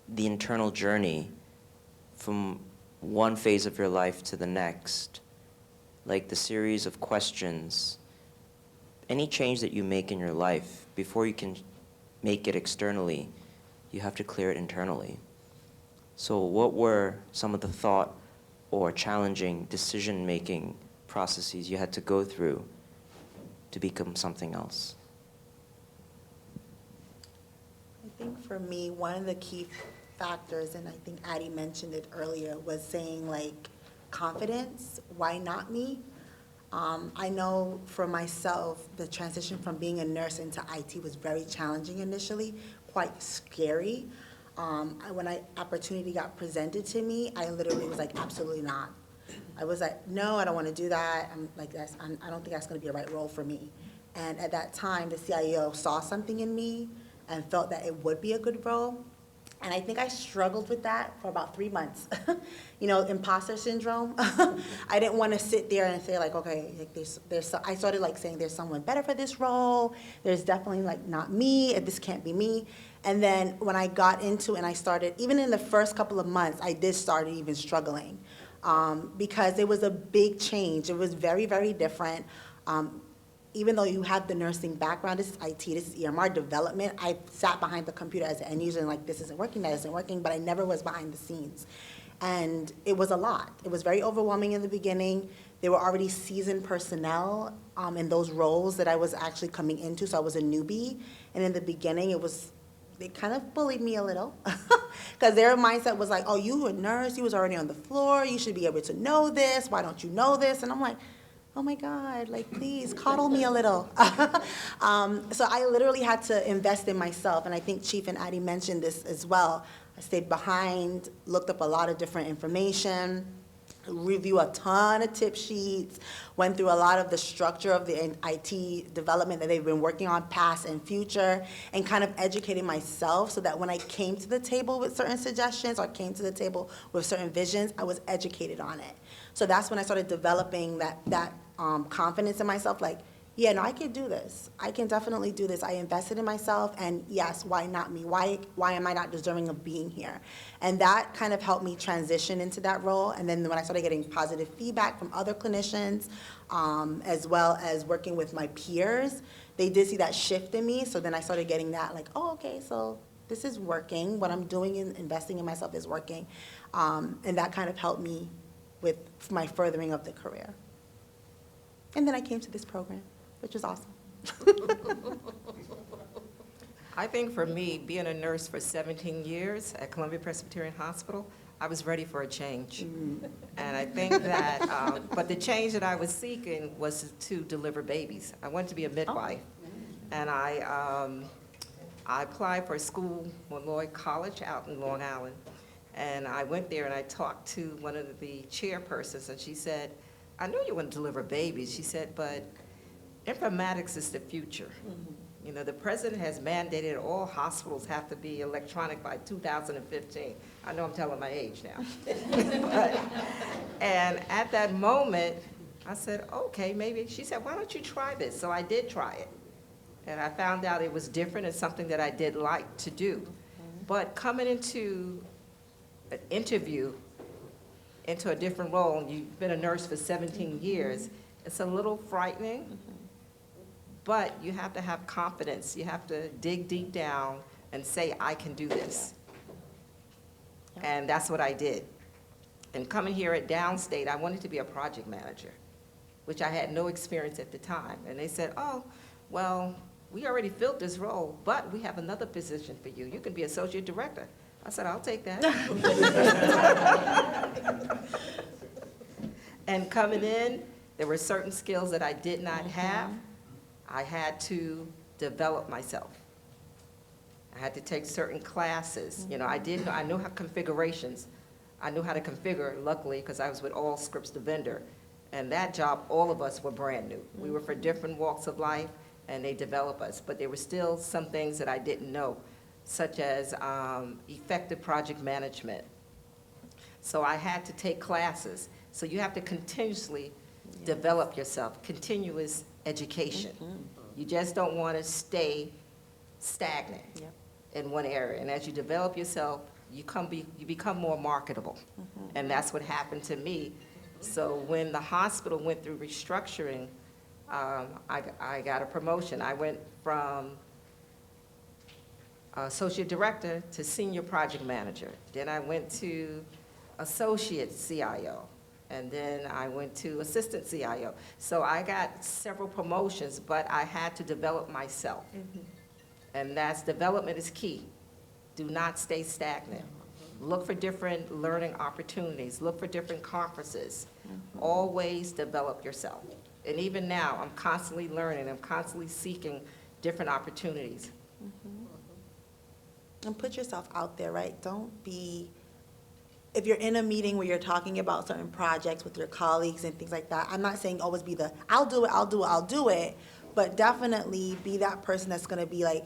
Speaker 10: the internal journey from one phase of your life to the next? Like the series of questions, any change that you make in your life, before you can make it externally, you have to clear it internally. So what were some of the thought or challenging decision-making processes you had to go through to become something else?
Speaker 3: I think for me, one of the key factors, and I think Addie mentioned it earlier, was saying like confidence. Why not me? I know for myself, the transition from being a nurse into IT was very challenging initially, quite scary. When opportunity got presented to me, I literally was like, absolutely not. I was like, no, I don't want to do that. I don't think that's going to be a right role for me. And at that time, the CIO saw something in me and felt that it would be a good role. And I think I struggled with that for about 3 months. Imposter syndrome. I didn't want to sit there and say like, okay, like I started like saying there's someone better for this role. There's definitely like not me, this can't be me. And then when I got into and I started, even in the first couple of months, I did start even struggling because it was a big change. It was very, very different. Even though you have the nursing background, this is IT, this is EMR development, I sat behind the computer as an end user and like, this isn't working, that isn't working, but I never was behind the scenes. And it was a lot. It was very overwhelming in the beginning. There were already seasoned personnel in those roles that I was actually coming into, so I was a newbie. And in the beginning, it was they kind of bullied me a little because their mindset was like, oh, you a nurse, you was already on the floor, you should be able to know this, why don't you know this? And I'm like, oh my God, like, please coddle me a little. So I literally had to invest in myself, and I think Chief and Addie mentioned this as well. I stayed behind, looked up a lot of different information, review a ton of tip sheets, went through a lot of the structure of the IT development that they've been working on, past and future, and kind of educating myself so that when I came to the table with certain suggestions or came to the table with certain visions, I was educated on it. So that's when I started developing that confidence in myself, like, yeah, no, I can do this. I can definitely do this. I invested in myself, and yes, why not me? Why am I not deserving of being here? And that kind of helped me transition into that role. And then when I started getting positive feedback from other clinicians, as well as working with my peers, they did see that shift in me. So then I started getting that, like, oh, okay, so this is working. What I'm doing in investing in myself is working. And that kind of helped me with my furthering of the career. And then I came to this program, which was awesome.
Speaker 4: I think for me, being a nurse for 17 years at Columbia Presbyterian Hospital, I was ready for a change. And I think that, but the change that I was seeking was to deliver babies. I wanted to be a midwife. And I applied for a school, Lloyd College out in Long Island. And I went there and I talked to one of the chairpersons, and she said, I know you want to deliver babies. She said, but informatics is the future. You know, the president has mandated all hospitals have to be electronic by 2015. I know I'm telling my age now. And at that moment, I said, okay, maybe. She said, why don't you try this? So I did try it. And I found out it was different and something that I did like to do. But coming into an interview, into a different role, and you've been a nurse for 17 years, it's a little frightening, but you have to have confidence. You have to dig deep down and say, I can do this. And that's what I did. And coming here at Downstate, I wanted to be a project manager, which I had no experience at the time. And they said, oh, well, we already filled this role, but we have another position for you. You can be associate director. I said, I'll take that. And coming in, there were certain skills that I did not have. I had to develop myself. I had to take certain classes. You know, I knew how configurations. I knew how to configure, luckily, because I was with All Scripts, the vendor. And that job, all of us were brand new. We were for different walks of life, and they developed us. But there were still some things that I didn't know, such as effective project management. So I had to take classes. So you have to continuously develop yourself, continuous education. You just don't want to stay stagnant in one area. And as you develop yourself, you become more marketable. And that's what happened to me. So when the hospital went through restructuring, I got a promotion. I went from associate director to senior project manager. Then I went to associate CIO. And then I went to assistant CIO. So I got several promotions, but I had to develop myself. And development is key. Do not stay stagnant. Look for different learning opportunities. Look for different conferences. Always develop yourself. And even now, I'm constantly learning. I'm constantly seeking different opportunities.
Speaker 3: And put yourself out there, right? Don't be, if you're in a meeting where you're talking about certain projects with your colleagues and things like that, I'm not saying always be the, I'll do it, but definitely be that person that's gonna be like,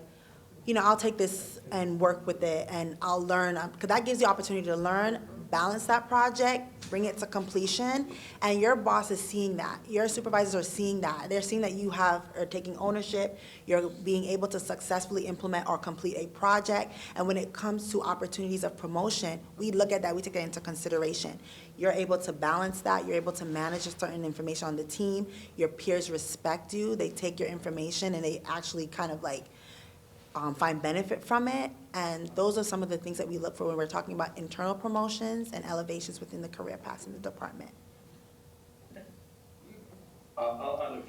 Speaker 3: you know, I'll take this and work with it and I'll learn, because that gives you opportunity to learn, balance that project, bring it to completion, and your boss is seeing that. Your supervisors are seeing that. They're seeing that you are taking ownership, you're being able to successfully implement or complete a project, and when it comes to opportunities of promotion, we look at that, we take that into consideration. You're able to balance that, you're able to manage a certain information on the team, your peers respect you, they take your information and they actually kind of like find benefit from it, and those are some of the things that we look for when we're talking about internal promotions and elevations within the career paths in the department.
Speaker 5: I'll add a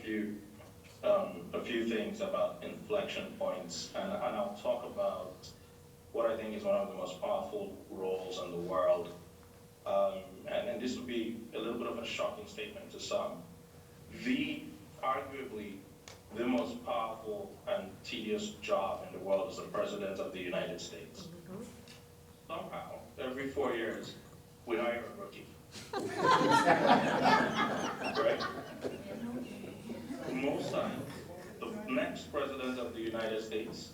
Speaker 5: few things about inflection points, and I'll talk about what I think is one of the most powerful roles in the world. And this would be a little bit of a shocking statement to some. Arguably, the most powerful and tedious job in the world is the President of the United States. Somehow, every 4 years, we hire a rookie. Right? Most times, the next President of the United States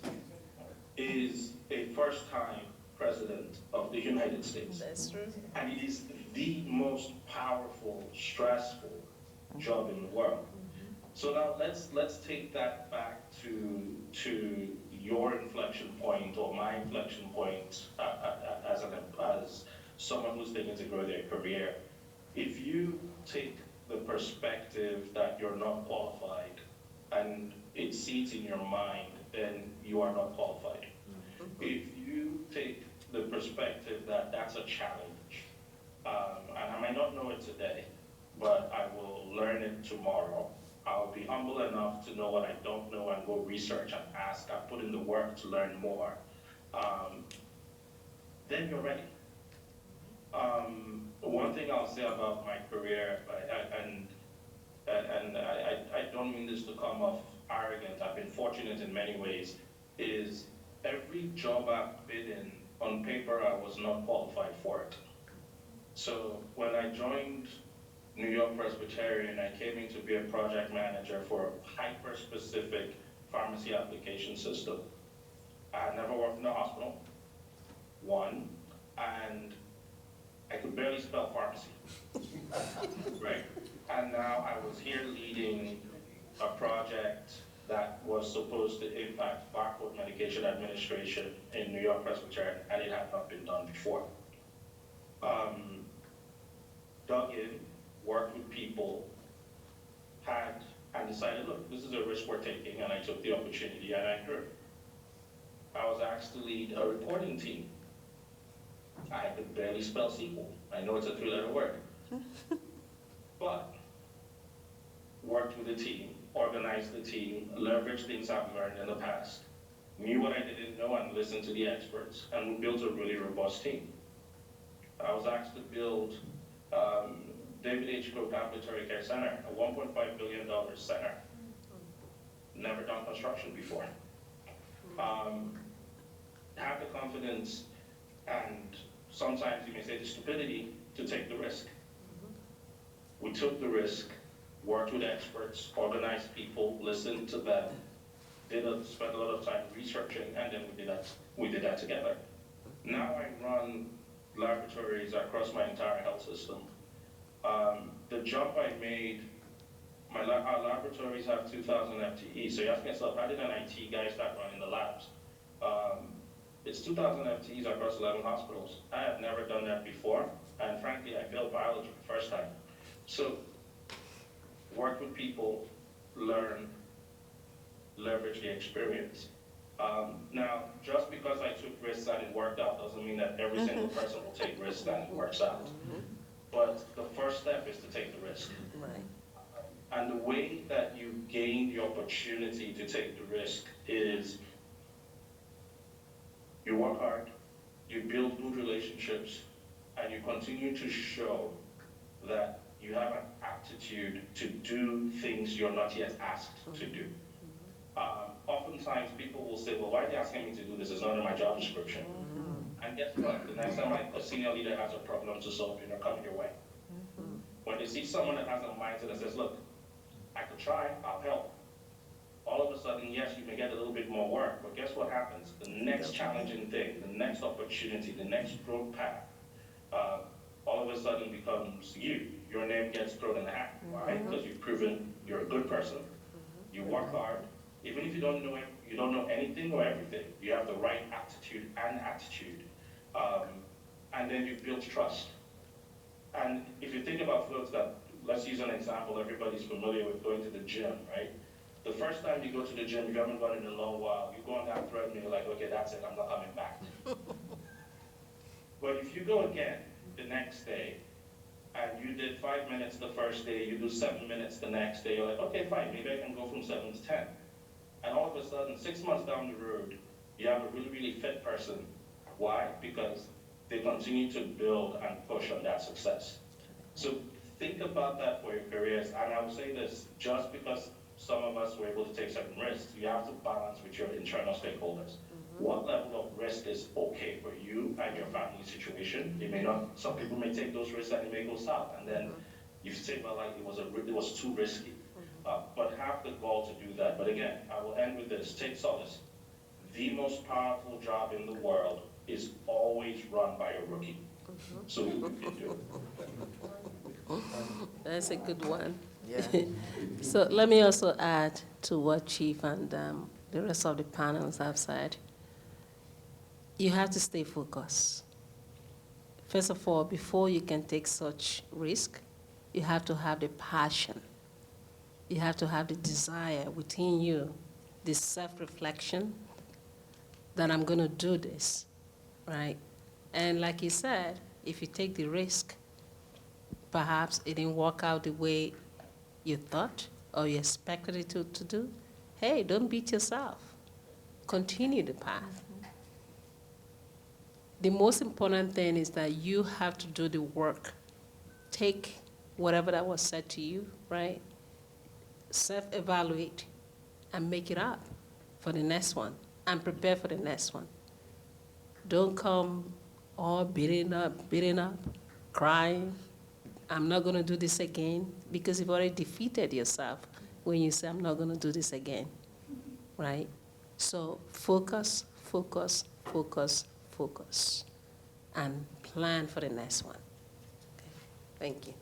Speaker 5: is a first-time President of the United States.
Speaker 2: That's true.
Speaker 5: And it is the most powerful, stressful job in the world. So now let's take that back to your inflection point or my inflection point as someone who's thinking to grow their career. If you take the perspective that you're not qualified and it seats in your mind, then you are not qualified. If you take the perspective that that's a challenge, and I might not know it today, but I will learn it tomorrow. I'll be humble enough to know what I don't know and go research and ask. I put in the work to learn more. Then you're ready. One thing I'll say about my career, and I don't mean this to come off arrogant, I've been fortunate in many ways, is every job I've been in, on paper, I was not qualified for it. So when I joined New York Presbyterian, I came in to be a project manager for a hyper-specific pharmacy application system. I had never worked in a hospital, one, and I could barely spell pharmacy, right? And now I was here leading a project that was supposed to impact barcode medication administration in New York Presbyterian, and it had not been done before. Dug in, worked with people, and decided, look, this is a risk we're taking, and I took the opportunity and I grew. I was asked to lead a reporting team. I could barely spell SQL. I know it's a 3-letter word. But worked with the team, organized the team, leveraged things I've learned in the past, knew what I didn't know and listened to the experts, and we built a really robust team. I was asked to build David H. Cook Ambulatory Care Center, a $1.5 billion center. Never done construction before. Have the confidence and sometimes you may say the stupidity to take the risk. We took the risk, worked with experts, organized people, listened to them, spent a lot of time researching, and then we did that together. Now I run laboratories across my entire health system. The jump I made, our laboratories have 2,000 FTEs, so you ask yourself, how did an IT guy start running the labs? It's 2,000 FTEs across 11 hospitals. I have never done that before, and frankly, I failed biology the first time. So, work with people, learn, leverage the experience. Now, just because I took risks and it worked out doesn't mean that every single person will take risks and it works out. But the first step is to take the risk.
Speaker 4: Right.
Speaker 5: And the way that you gain the opportunity to take the risk is you work hard, you build good relationships, and you continue to show that you have an aptitude to do things you're not yet asked to do. Oftentimes people will say, well, why are they asking me to do this? It's not in my job description. And guess what? The next time a senior leader has a problem to solve, you're coming your way. When they see someone that has a mindset that says, look, I could try, I'll help. All of a sudden, yes, you may get a little bit more work, but guess what happens? The next challenging thing, the next opportunity, the next growth path, all of a sudden becomes you. Your name gets thrown in the hat, right? Because you've proven you're a good person. You work hard. Even if you don't know anything or everything, you have the right aptitude and attitude. And then you build trust. And if you think about folks that, let's use an example, everybody's familiar with going to the gym, right? The first time you go to the gym, if you haven't gone in a long while, you go on that treadmill, you're like, okay, that's it, I'm not coming back. But if you go again the next day, and you did 5 minutes the first day, you do 7 minutes the next day, you're like, okay, fine, maybe I can go from 7 to 10. And all of a sudden, 6 months down the road, you have a really, really fit person Why? Because they continue to build and push on that success. So think about that for your careers. And I would say this, just because some of us were able to take certain risks, you have to balance with your internal stakeholders. What level of risk is okay for you and your family situation? It may not, some people may take those risks and it may go south. And then you say, well, like it was too risky. But have the goal to do that. But again, I will end with this, take solace. The most powerful job in the world is always run by a rookie. So you can do it.
Speaker 2: That's a good one.
Speaker 10: Yeah.
Speaker 2: So let me also add to what Chief and the rest of the panels have said. You have to stay focused. First of all, before you can take such risk, you have to have the passion. You have to have the desire within you, this self-reflection, that I'm going to do this, right? And like you said, if you take the risk, perhaps it didn't work out the way you thought or you expected it to do, hey, don't beat yourself. Continue the path. The most important thing is that you have to do the work. Take whatever that was said to you, right? Self-evaluate and make it up for the next one and prepare for the next one. Don't come all beating up, crying. I'm not going to do this again, because you've already defeated yourself when you say, I'm not going to do this again, right? So focus, focus, focus, focus, and plan for the next one. Okay. Thank you.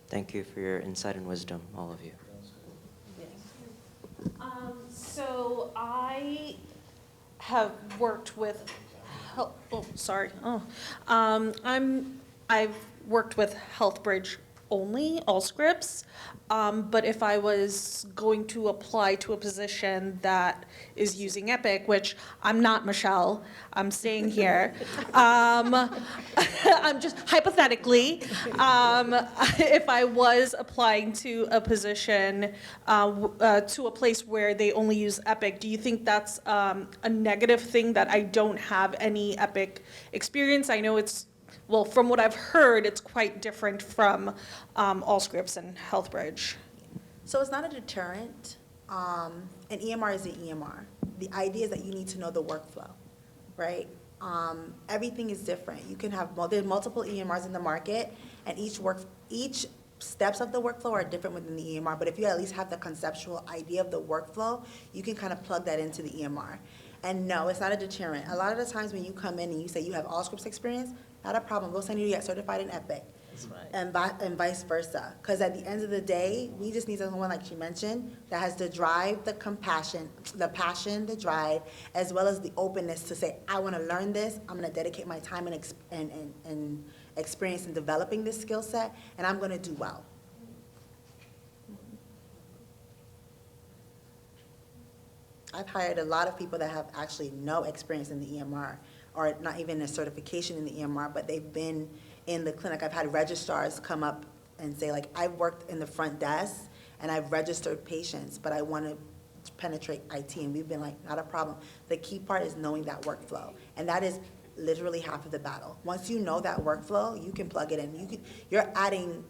Speaker 10: Thank you for your insight and wisdom, all of you.
Speaker 8: So I have worked with, I've worked with HealthBridge only, all scripts. But if I was going to apply to a position that is using Epic, which I'm not, Michelle, I'm staying here. I'm just hypothetically, if I was applying to a position, to a place where they only use Epic, do you think that's a negative thing that I don't have any Epic experience? I know it's, well, from what I've heard, it's quite different from Allscripts and HealthBridge.
Speaker 3: So it's not a deterrent. An EMR is an EMR. The idea is that you need to know the workflow, right? Everything is different. You can have, there's multiple EMRs in the market, and each steps of the workflow are different within the EMR, but if you at least have the conceptual idea of the workflow, you can kind of plug that into the EMR. And no, it's not a deterrent. A lot of the times when you come in and you say you have Allscripts experience, not a problem. We'll send you to get certified in Epic.
Speaker 2: That's right.
Speaker 3: And vice versa. Because at the end of the day, we just need someone, like she mentioned, that has the drive, the compassion, the passion, the drive, as well as the openness to say, I want to learn this. I'm going to dedicate my time and experience in developing this skill set, and I'm going to do well. I've hired a lot of people that have actually no experience in the EMR, or not even a certification in the EMR, but they've been in the clinic. I've had registrars come up and say, like, I've worked in the front desk and I've registered patients, but I want to penetrate IT. And we've been like, not a problem. The key part is knowing that workflow. And that is literally half of the battle. Once you know that workflow, you can plug it in. You're adding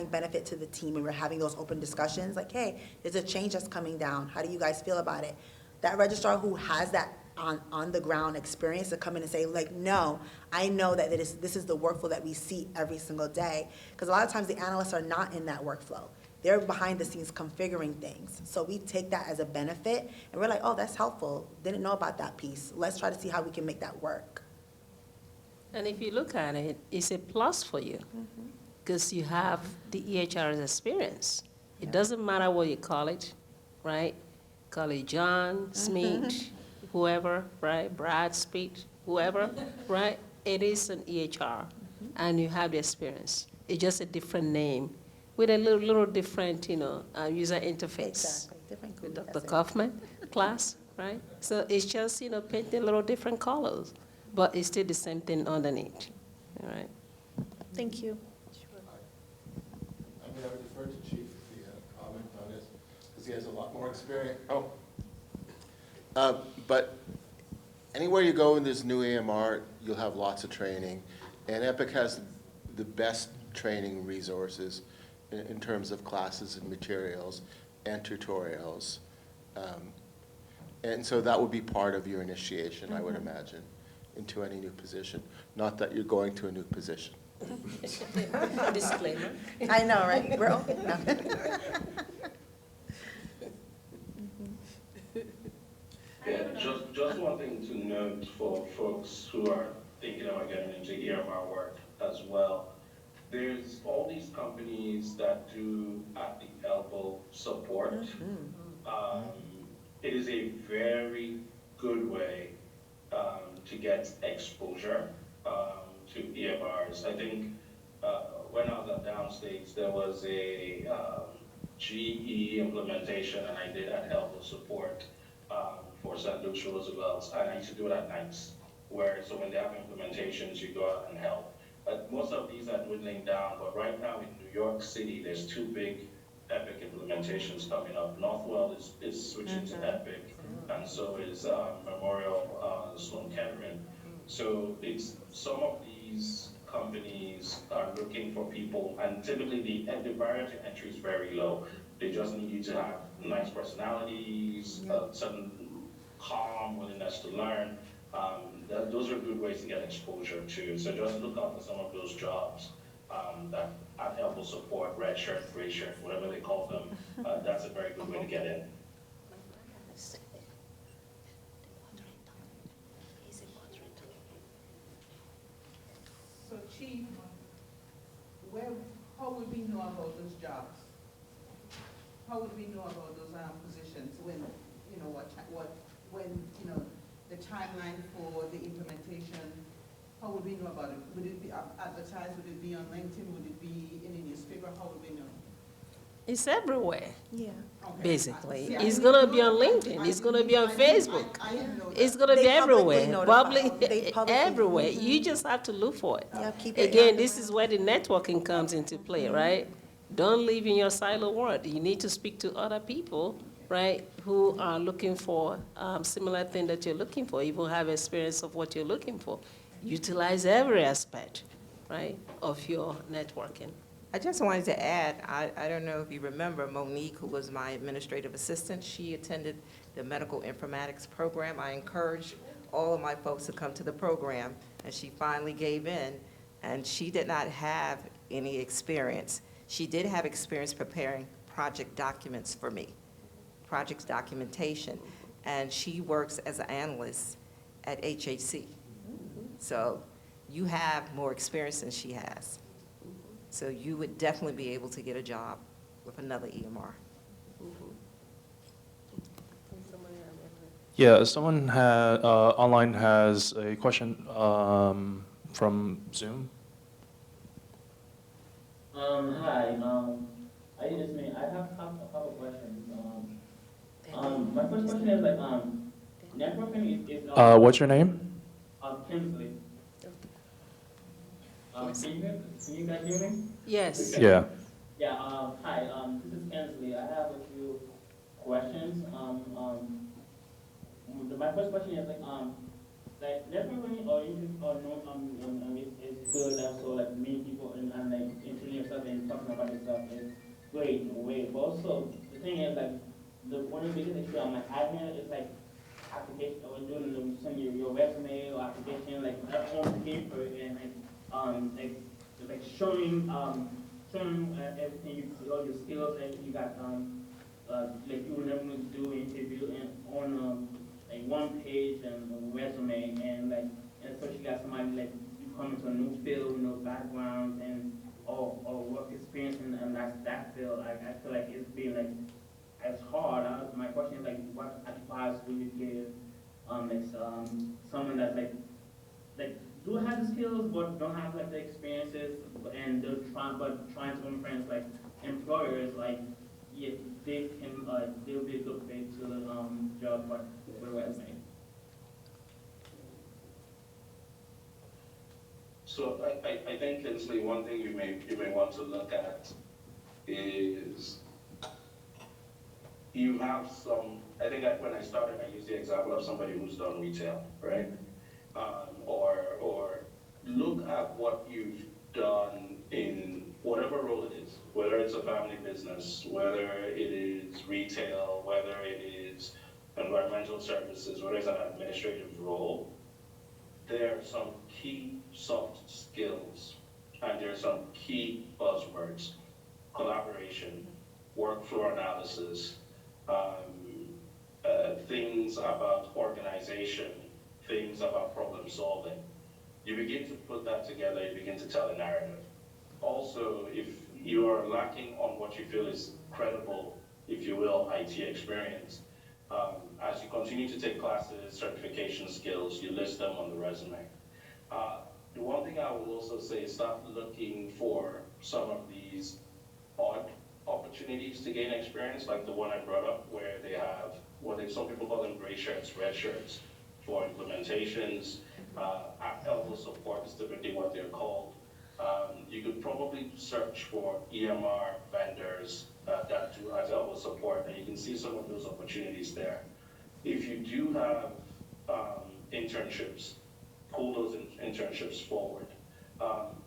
Speaker 3: benefit to the team, and we're having those open discussions like, hey, there's a change that's coming down. How do you guys feel about it? That registrar who has that on the ground experience to come in and say, like, no, I know that this is the workflow that we see every single day. Because a lot of times the analysts are not in that workflow. They're behind the scenes configuring things. So we take that as a benefit, and we're like, oh, that's helpful. Didn't know about that piece. Let's try to see how we can make that work.
Speaker 2: And if you look at it, it's a plus for you, because you have the EHR's experience. It doesn't matter what you call it, right? Call it John, Smith, whoever, right? Brad, Smith, whoever, right? It is an EHR, and you have the experience. It's just a different name with a little different, user interface.
Speaker 3: Exactly. Different
Speaker 2: With
Speaker 3: group,
Speaker 2: Dr.
Speaker 3: that's it.
Speaker 2: Kaufman class, right? So it's just, painting a little different colors, but it's still the same thing underneath, all right?
Speaker 8: Thank you.
Speaker 6: I'm going to defer to Chief if he had a comment on this, because he has a lot more experience. But anywhere you go in this new AMR, you'll have lots of training. And Epic has the best training resources in terms of classes and materials and tutorials. And so that would be part of your initiation, I would imagine, into any new position. Not that you're going to a new position.
Speaker 2: Disclaimer.
Speaker 3: I know, right? We're open. No.
Speaker 5: Yeah, just one thing to note for folks who are thinking about getting into EMR work as well. There's all these companies that do at the elbow support. It is a very good way to get exposure to EMRs. I think when I was at Downstate, there was a GE implementation, and I did at elbow support for St. Luke's Roosevelt, and I used to do it at nights, so when they have implementations, you go out and help. Most of these are dwindling down, but right now in New York City, there's 2 big Epic implementations coming up. Northwell is switching to Epic, and so is Memorial Sloan Kettering. So some of these companies are looking for people, and typically the barrier to entry is very low. They just need you to have nice personalities, certain calm willingness to learn. Those are good ways to get exposure too. So just look out for some of those jobs that at elbow support, red shirt, gray shirt, whatever they call them. That's a very good way to get in.
Speaker 11: So Chief, how would we know about those jobs? How would we know about those positions when, the timeline for the implementation, how would we know about it? Would it be advertised? Would it be on LinkedIn? Would it be in a newspaper? How would we know?
Speaker 2: It's everywhere,
Speaker 3: Yeah.
Speaker 11: Okay.
Speaker 2: basically.
Speaker 11: See, I
Speaker 2: It's
Speaker 11: didn't
Speaker 2: gonna
Speaker 11: know
Speaker 2: be on
Speaker 11: that.
Speaker 2: LinkedIn, it's gonna be on Facebook.
Speaker 11: I didn't know that.
Speaker 2: It's gonna be
Speaker 3: They publicly
Speaker 2: everywhere,
Speaker 3: notify. They publicly-
Speaker 2: everywhere. You just have to look for it.
Speaker 3: Yeah, keep it
Speaker 2: Again,
Speaker 3: on
Speaker 2: this
Speaker 3: the
Speaker 2: is where the networking comes into play, right? Don't live in your silo world. You need to speak to other people, right, who are looking for similar thing that you're looking for, even have experience of what you're looking for. Utilize every aspect, right, of your networking.
Speaker 4: I just wanted to add, I don't know if you remember Monique, who was my administrative assistant. She attended the medical informatics program. I encouraged all of my folks to come to the program, and she finally gave in, and she did not have any experience. She did have experience preparing project documents for me, project documentation, and she works as an analyst at HHC. So you have more experience than she has. So you would definitely be able to get a job with another EMR.
Speaker 1: Yeah, someone online has a question from Zoom.
Speaker 12: Hi, I just mean I have a couple of questions. My first question is networking is
Speaker 1: What's your name?
Speaker 12: Kinsley. Can you guys hear me?
Speaker 2: Yes.
Speaker 1: Yeah.
Speaker 12: Yeah. Hi. This is Kinsley. I have a few questions. My first question is networking is good. Also, meeting people and introducing yourself and talking about yourself is great in a way. But also, the thing is one of the biggest issues I'm having is application or doing your resume or application on paper and showing everything all your skills that you got you will never do an interview and on one page and a resume and especially got somebody you come into a new field with no background and or work experience and that's that field. I feel like it's being as hard. My question is what advice would you give someone that's do have the skills but don't have the experiences and they're trying to influence employers yeah, they can they'll be a good fit to the job but with a resume.
Speaker 5: So I think, Kinsley, one thing you may want to look at is you have some, I think when I started, I used the example of somebody who's done retail, right? Or look at what you've done in whatever role it is, whether it's a family business, whether it is retail, whether it is environmental services, whether it's an administrative role. There are some key soft skills, and there are some key buzzwords: collaboration, workflow analysis, things about organization, things about problem solving. You begin to put that together, you begin to tell a narrative. Also, if you are lacking on what you feel is credible, if you will, IT experience, as you continue to take classes, certification skills, you list them on the resume. The one thing I will also say is start looking for some of these odd opportunities to gain experience, like the one I brought up, where they have some people call them gray shirts, red shirts, for implementations. Elbow support is typically what they're called. You could probably search for EMR vendors that do as elbow support, and you can see some of those opportunities there. If you do have internships, pull those internships forward.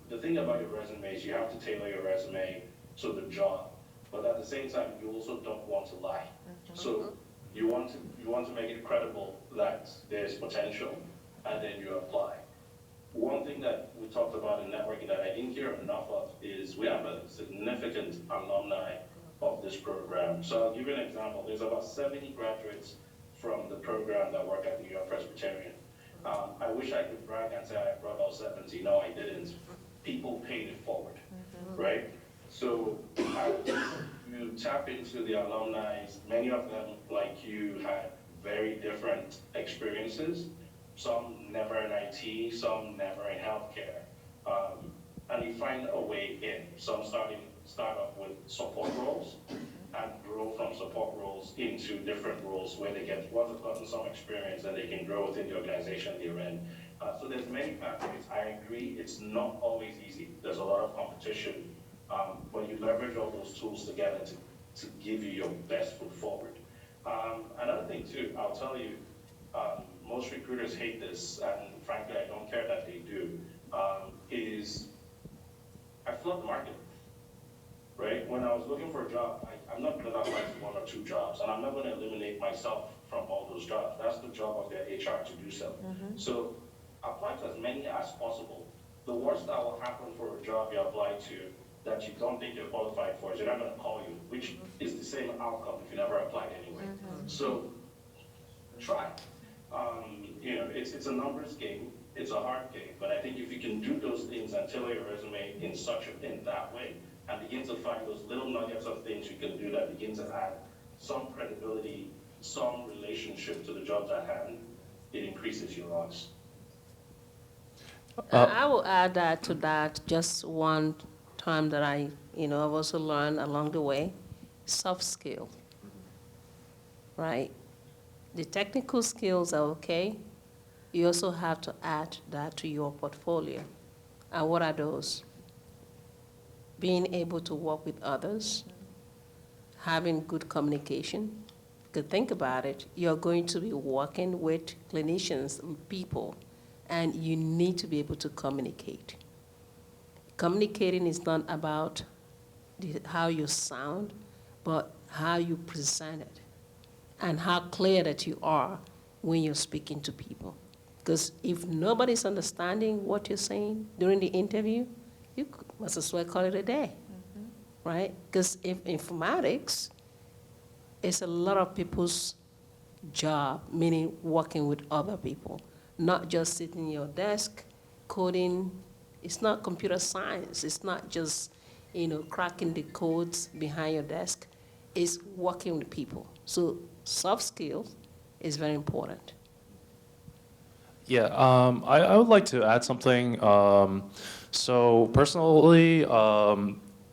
Speaker 5: The thing about your resume is you have to tailor your resume to the job, but at the same time, you also don't want to lie. So you want to make it credible that there's potential, and then you apply. One thing that we talked about in networking that I didn't hear enough of is we have a significant alumni of this program. So I'll give you an example. There's about 70 graduates from the program that work at New York Presbyterian. I wish I could brag and say I brought all 70. No, I didn't. People paid it forward, right? So you tap into the alumni. Many of them, like you, had very different experiences. Some never in IT, some never in healthcare. And you find a way in. Some start off with support roles and grow from support roles into different roles where they once they've gotten some experience, and they can grow within the organization they're in. So there's many pathways. I agree, it's not always easy. There's a lot of competition, but you leverage all those tools together to give you your best foot forward. Another thing too, I'll tell you, most recruiters hate this, and frankly, I don't care that they do, is I flood the market, right? When I was looking for a job, I'm not going to apply to one or two jobs, and I'm not going to eliminate myself from all those jobs. That's the job of their HR to do so. So apply to as many as possible. The worst that will happen for a job you apply to that you don't think you're qualified for is they're not going to call you, which is the same outcome if you never applied anyway. So try. It's a numbers game. It's a hard game, but I think if you can do those things and tailor your resume in that way, and begin to find those little nuggets of things you can do that begin to add some credibility, some relationship to the jobs at hand, it increases your odds.
Speaker 2: I will add that to that, just one term that I've also learned along the way, soft skill, right? The technical skills are okay. You also have to add that to your portfolio. And what are those? Being able to work with others, having good communication. Because think about it, you're going to be working with clinicians, people, and you need to be able to communicate. Communicating is not about how you sound, but how you present it, and how clear that you are when you're speaking to people. Because if nobody's understanding what you're saying during the interview, you must as well call it a day, right? Because informatics is a lot of people's job, meaning working with other people, not just sitting in your desk, coding. It's not computer science. It's not just, cracking the codes behind your desk. It's working with people. So soft skills is very important.
Speaker 1: Yeah, I would like to add something. So personally,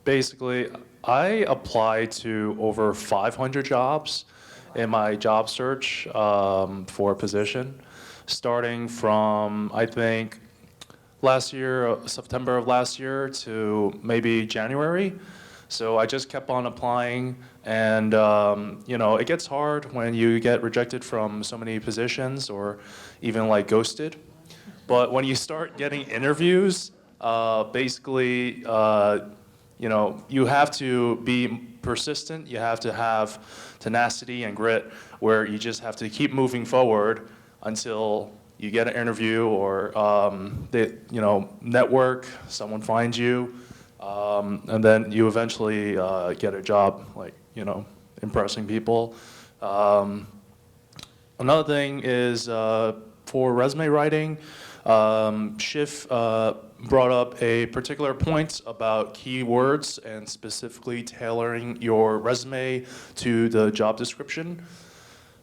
Speaker 1: basically, I applied to over 500 jobs in my job search for a position, starting from, I think, last year, September of last year to maybe January. So I just kept on applying, and you know, it gets hard when you get rejected from so many positions or even like ghosted. But when you start getting interviews, basically, you know, you have to be persistent. You have to have tenacity and grit, where you just have to keep moving forward until you get an interview or they, you know, network, someone finds you, and then you eventually get a job, like, you know, impressing people. Another thing is for resume writing, Schiff brought up a particular point about keywords and specifically tailoring your resume to the job description.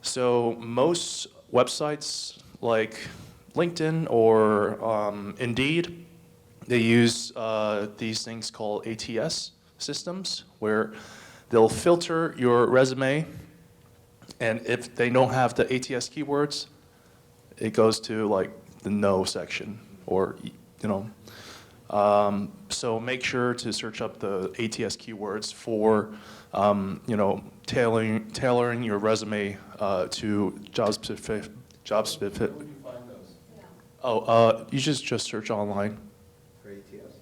Speaker 1: So most websites like LinkedIn or Indeed, they use these things called ATS systems, where they'll filter your resume, and if they don't have the ATS keywords, it goes to like the no section, or, you know. So make sure to search up the ATS keywords for, you know, tailoring your resume to job specific.
Speaker 6: Where would you find those?
Speaker 1: Oh, you just search online.
Speaker 7: For ATS?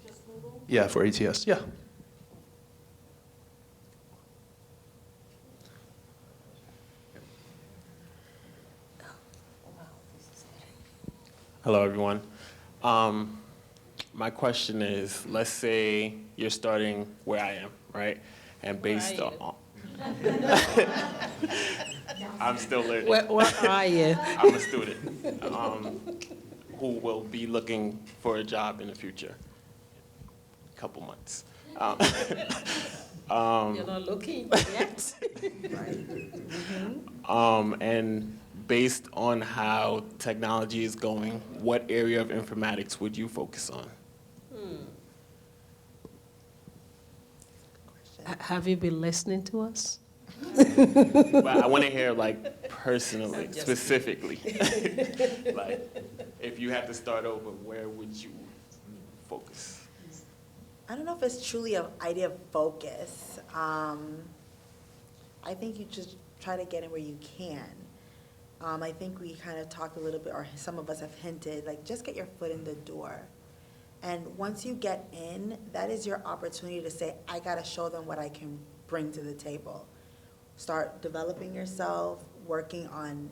Speaker 1: Yeah, for ATS, yeah.
Speaker 13: Hello, everyone. My question is, let's say you're starting where I am, right? And based on... I'm still learning.
Speaker 2: Where are you?
Speaker 13: I'm a student who will be looking for a job in the future. A couple months.
Speaker 2: You're not looking yet?
Speaker 13: And based on how technology is going, what area of informatics would you focus on?
Speaker 2: Have you been listening to us?
Speaker 13: But I want to hear, like, personally, specifically. Like, if you had to start over, where would you focus?
Speaker 3: I don't know if it's truly an idea of focus. I think you just try to get in where you can. I think we kind of talked a little bit, or some of us have hinted, like, just get your foot in the door. And once you get in, that is your opportunity to say, I gotta show them what I can bring to the table. Start developing yourself, working on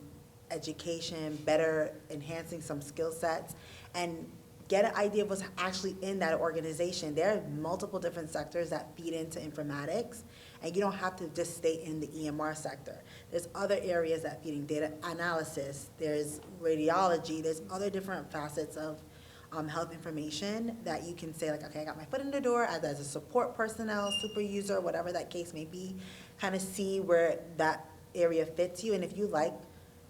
Speaker 3: education, better enhancing some skill sets, and get an idea of what's actually in that organization. There are multiple different sectors that feed into informatics, and you don't have to just stay in the EMR sector. There's other areas that feed in data analysis, there's radiology, there's other different facets of health information that you can say, like, okay, I got my foot in the door as a support personnel, super user, whatever that case may be, kind of see where that area fits you, and if you like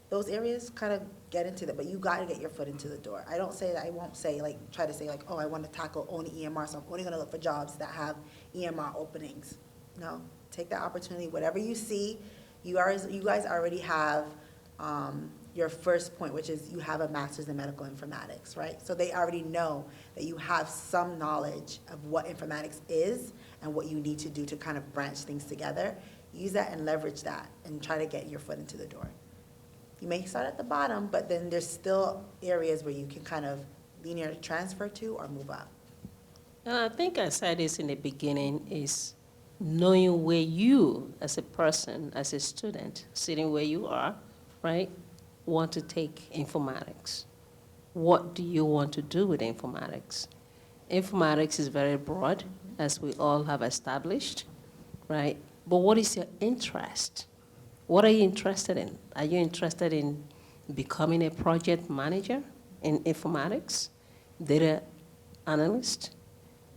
Speaker 3: those areas, kind of get into that, but you gotta get your foot into the door. I don't say that, I won't say, like, try to say, like, oh, I want to tackle only EMR, so I'm only gonna look for jobs that have EMR openings. No, take that opportunity, whatever you see. You guys already have your first point, which is you have a master's in medical informatics, right? So they already know that you have some knowledge of what informatics is and what you need to do to kind of branch things together. Use that and leverage that and try to get your foot into the door. You may start at the bottom, but then there's still areas where you can kind of linear transfer to or move up.
Speaker 2: And I think I said this in the beginning, is knowing where you, as a person, as a student, sitting where you are, right, want to take informatics. What do you want to do with informatics? Informatics is very broad, as we all have established, right? But what is your interest? What are you interested in? Are you interested in becoming a project manager in informatics, data analyst,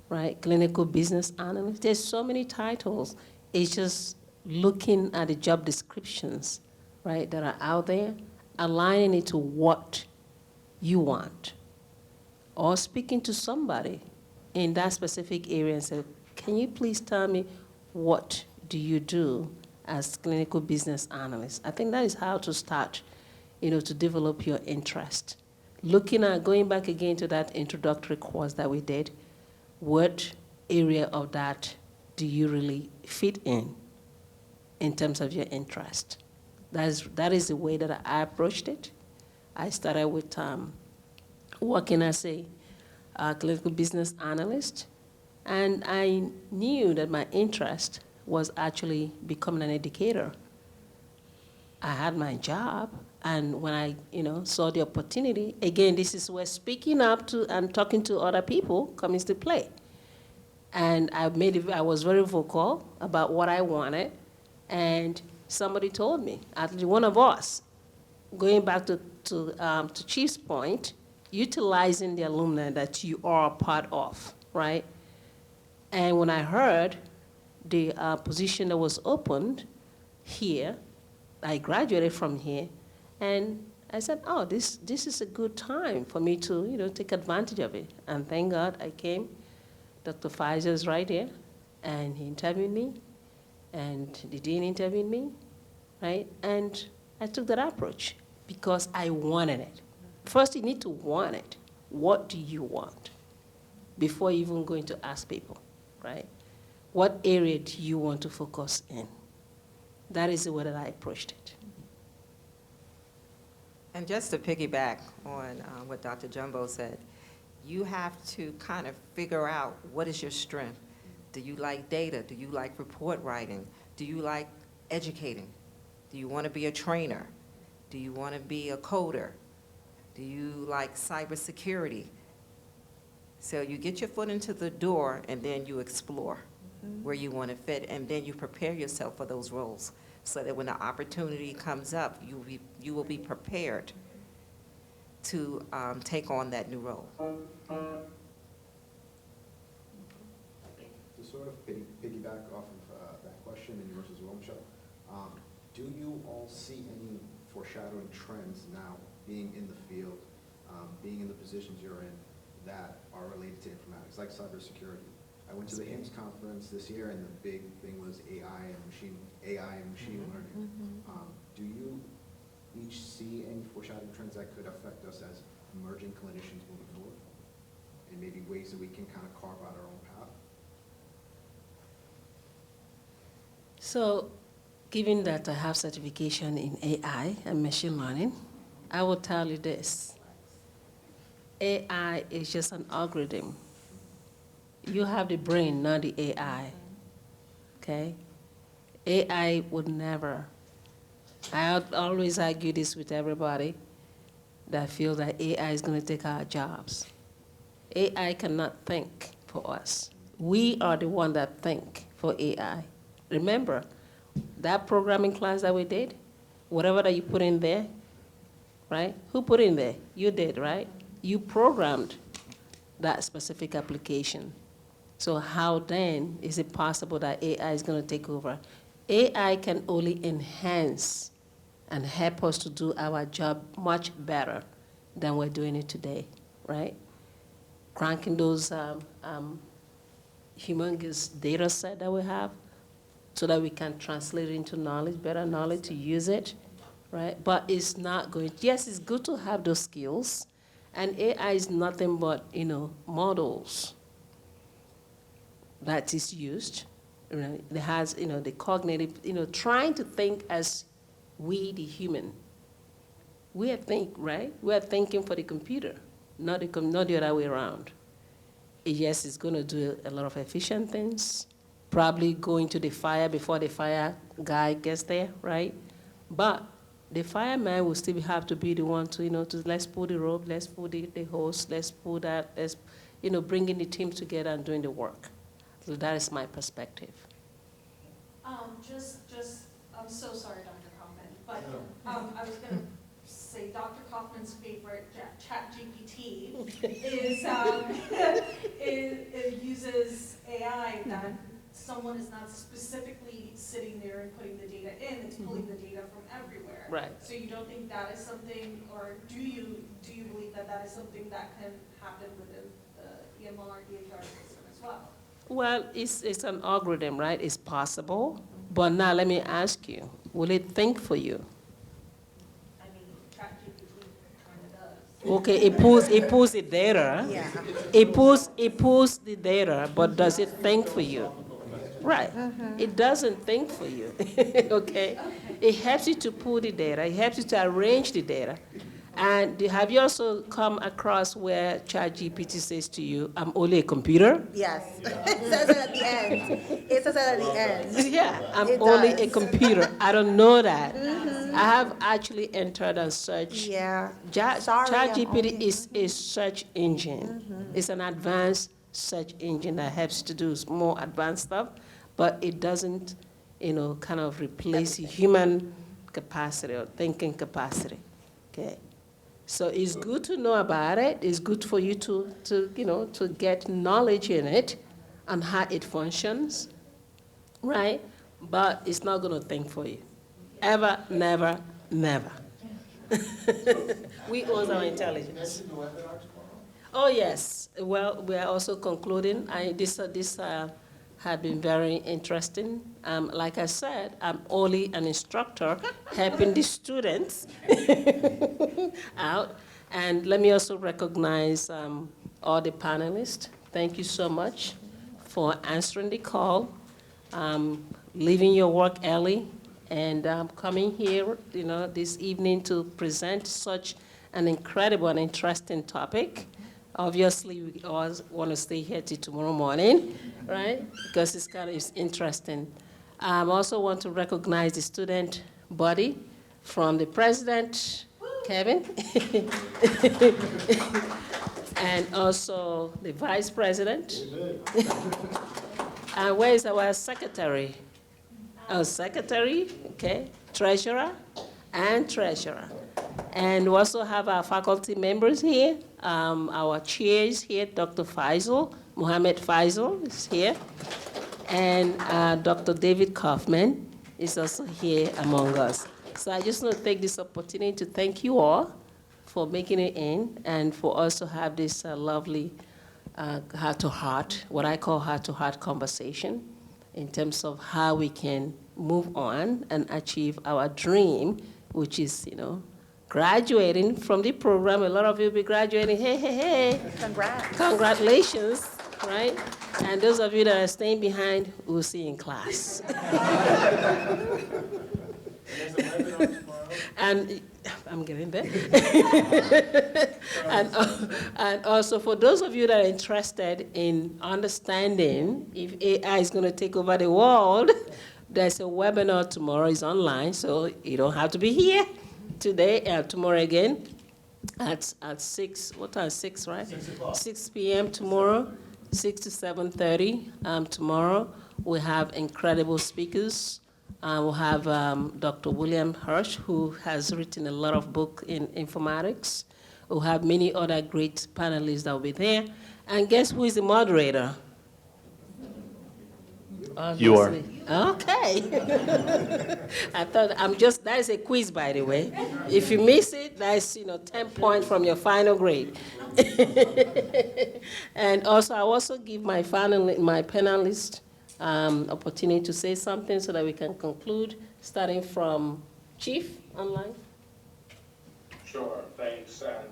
Speaker 2: right? Clinical business analyst. There's so many titles. It's just looking at the job descriptions, right, that are out there, aligning it to what you want, or speaking to somebody in that specific area and say, can you please tell me what do you do as clinical business analyst? I think that is how to start, to develop your interest. Looking at, going back again to that introductory course that we did, what area of that do you really fit in terms of your interest? That is the way that I approached it. I started with working as a clinical business analyst, and I knew that my interest was actually becoming an educator. I had my job, and when I, saw the opportunity, again, this is where speaking up to and talking to other people comes into play. And I was very vocal about what I wanted, and somebody told me, actually one of us, going back to Chief's point, utilizing the alumni that you are a part of, right? And when I heard the position that was opened here, I graduated from here, and I said, oh, this is a good time for me to, take advantage of it. And thank God I came. Dr. Pfizer's right here, and he interviewed me, and the dean interviewed me, right? And I took that approach because I wanted it. First, you need to want it. What do you want? Before even going to ask people, right? What area do you want to focus in? That is the way that I approached it.
Speaker 4: And just to piggyback on what Dr. Jumbo said, you have to kind of figure out what is your strength. Do you like data? Do you like report writing? Do you like educating? Do you want to be a trainer? Do you want to be a coder? Do you like cybersecurity? So you get your foot into the door, and then you explore where you want to fit, and then you prepare yourself for those roles so that when the opportunity comes up, you will be prepared to take on that new role.
Speaker 7: To sort of piggyback off of that question and yours as well, Michelle, do you all see any foreshadowing trends now being in the field, being in the positions you're in, that are related to informatics, like cybersecurity? I went to the HIMSS conference this year, and the big thing was AI and machine learning. Do you each see any foreshadowing trends that could affect us as emerging clinicians moving forward, and maybe ways that we can kind of carve out our own path?
Speaker 2: So, given that I have certification in AI and machine learning, I will tell you this. AI is just an algorithm. You have the brain, not the AI, okay? AI would never, I always argue this with everybody that feels that AI is going to take our jobs. AI cannot think for us. We are the one that think for AI. Remember, that programming class that we did, whatever that you put in there, right? Who put in there? You did, right? You programmed that specific application. So how then is it possible that AI is going to take over? AI can only enhance and help us to do our job much better than we're doing it today, right? Cranking those humongous data set that we have so that we can translate it into knowledge, better knowledge to use it, right? But it's not going, yes, it's good to have those skills, and AI is nothing but, models that is used. It has, the cognitive, trying to think as we, the human. We are right? We are thinking for the computer, not the other way around. Yes, it's going to do a lot of efficient things, probably going to the fire before the fire guy gets there, right? But the fireman will still have to be the one to let's pull the rope, let's pull the hose, let's pull that, let's, bringing the team together and doing the work. So that is my perspective.
Speaker 8: I'm so sorry, Dr. Kaufman, but I was going to say Dr. Kaufman's favorite ChatGPT uses AI that someone is not specifically sitting there and putting the data in, it's pulling the data from everywhere.
Speaker 2: Right.
Speaker 8: So you don't think that is something, or do you believe that is something that can happen within the EMR, EHR system as well?
Speaker 2: Well, it's an algorithm, right? It's possible. But now let me ask you, will it think for you?
Speaker 8: I mean, ChatGPT kind of does.
Speaker 2: Okay, it pulls the data.
Speaker 3: Yeah.
Speaker 2: It pulls the data, but does it think for you? Right. It doesn't think for you, okay? It helps you to pull the data, it helps you to arrange the data. And have you also come across where ChatGPT says to you, I'm only a computer?
Speaker 3: Yes. It says it at the end. It says it at the end.
Speaker 2: Yeah, I'm
Speaker 3: It
Speaker 2: only a
Speaker 3: does.
Speaker 2: computer. I don't know that. I have actually entered and searched.
Speaker 3: Yeah. Sorry, I'm
Speaker 2: ChatGPT
Speaker 3: only-
Speaker 2: is a search engine. It's an advanced search engine that helps to do more advanced stuff, but it doesn't, kind of replace human capacity or thinking capacity. Okay. So it's good to know about it. It's good for you to get knowledge in it and how it functions, right? But it's not going to think for you. Ever, never, never. We own our intelligence. Oh, yes. Well, we are also concluding. This had been very interesting. Like I said, I'm only an instructor helping the students out. And let me also recognize all the panelists. Thank you so much for answering the call, leaving your work early, and coming here, this evening to present such an incredible and interesting topic. Obviously, we all want to stay here till tomorrow morning, right? Because it's interesting. I also want to recognize the student body from the president, Kevin, and also the vice president. And where is our secretary? Our secretary, okay, treasurer, and treasurer. And we also have our faculty members here. Our chair is here, Dr. Faisal, Mohammed Faisal is here. And Dr. David Kaufman is also here among us. So I just want to take this opportunity to thank you all for making it in and for us to have this lovely heart-to-heart, what I call heart-to-heart conversation in terms of how we can move on and achieve our dream, which is, graduating from the program. A lot of you will be graduating. Hey, hey, hey.
Speaker 3: Congrats.
Speaker 2: Congratulations, right? And those of you that are staying behind, we'll see you in class. And I'm getting there. And also for those of you that are interested in understanding if AI is going to take over the world, there's a webinar tomorrow. It's online, so you don't have to be here today, tomorrow again at 6, what time, 6, right? 6 p.m. tomorrow, 6 to 7:30 tomorrow. We have incredible speakers. We'll have Dr. William Hirsch, who has written a lot of books in informatics. We'll have many other great panelists that will be there. And guess who is the moderator?
Speaker 1: You are.
Speaker 2: Okay. I thought that is a quiz, by the way. If you miss it, that's, 10 points from your final grade. And also, I also give my panelists opportunity to say something so that we can conclude, starting from Chief online.
Speaker 5: Sure, thanks, and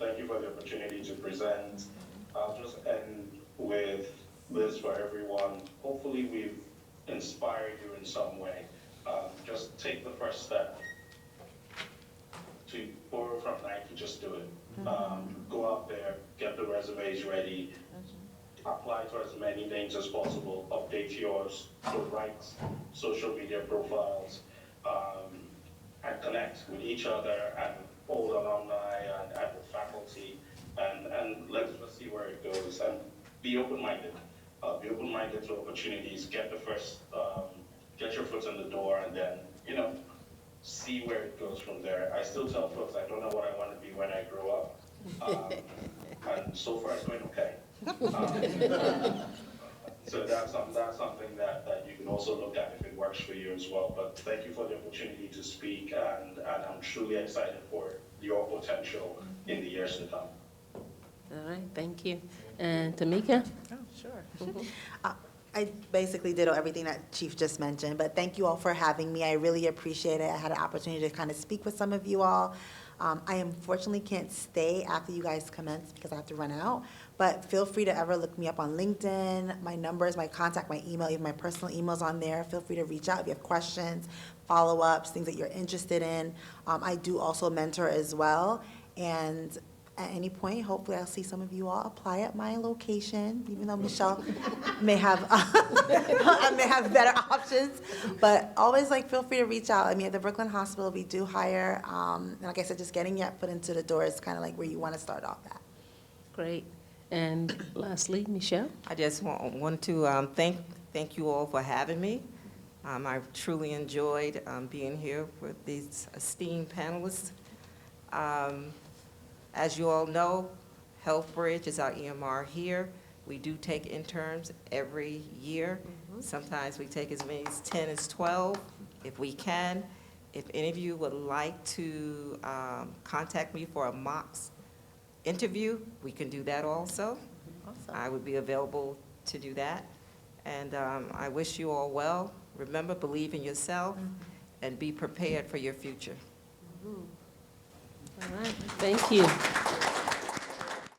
Speaker 5: thank you for the opportunity to present. I'll just end with this for everyone. Hopefully we've inspired you in some way. Just take the first step. To borrow from Nike, just do it. Go out there, get the resumes ready, apply to as many things as possible, update yours, write social media profiles, and connect with each other and old alumni and with faculty, and let's just see where it goes, and be open-minded. Be open-minded to opportunities, get your foot in the door, and then, see where it goes from there. I still tell folks I don't know what I want to be when I grow up, and so far it's going okay. So that's something that you can also look at if it works for you as well. But thank you for the opportunity to speak, and I'm truly excited for your potential in the years to come.
Speaker 2: All right, thank you. And Tamika?
Speaker 3: Oh, sure. I basically did everything that Chief just mentioned, but thank you all for having me. I really appreciate it. I had an opportunity to kind of speak with some of you all. I unfortunately can't stay after you guys commence because I have to run out, but feel free to ever look me up on LinkedIn. My numbers, my contact, my email, even my personal email's on there. Feel free to reach out if you have questions, follow-ups, things that you're interested in. I do also mentor as well, and at any point, hopefully I'll see some of you all apply at my location, even though Michelle may have, may have better options. But always feel free to reach out. I mean, at the Brooklyn Hospital, we do hire, and like I said, just getting your foot into the door is kind of where you want to start off at.
Speaker 2: Great. And lastly, Michelle?
Speaker 4: I just want to thank you all for having me. I've truly enjoyed being here with these esteemed panelists. As you all know, Health Bridge is our EMR here. We do take interns every year. Sometimes we take as many as 10 as 12 if we can. If any of you would like to contact me for a mock interview, we can do that also.
Speaker 3: Awesome.
Speaker 4: I would be available to do that. And I wish you all well. Remember, believe in yourself and be prepared for your future.
Speaker 2: All right, thank you.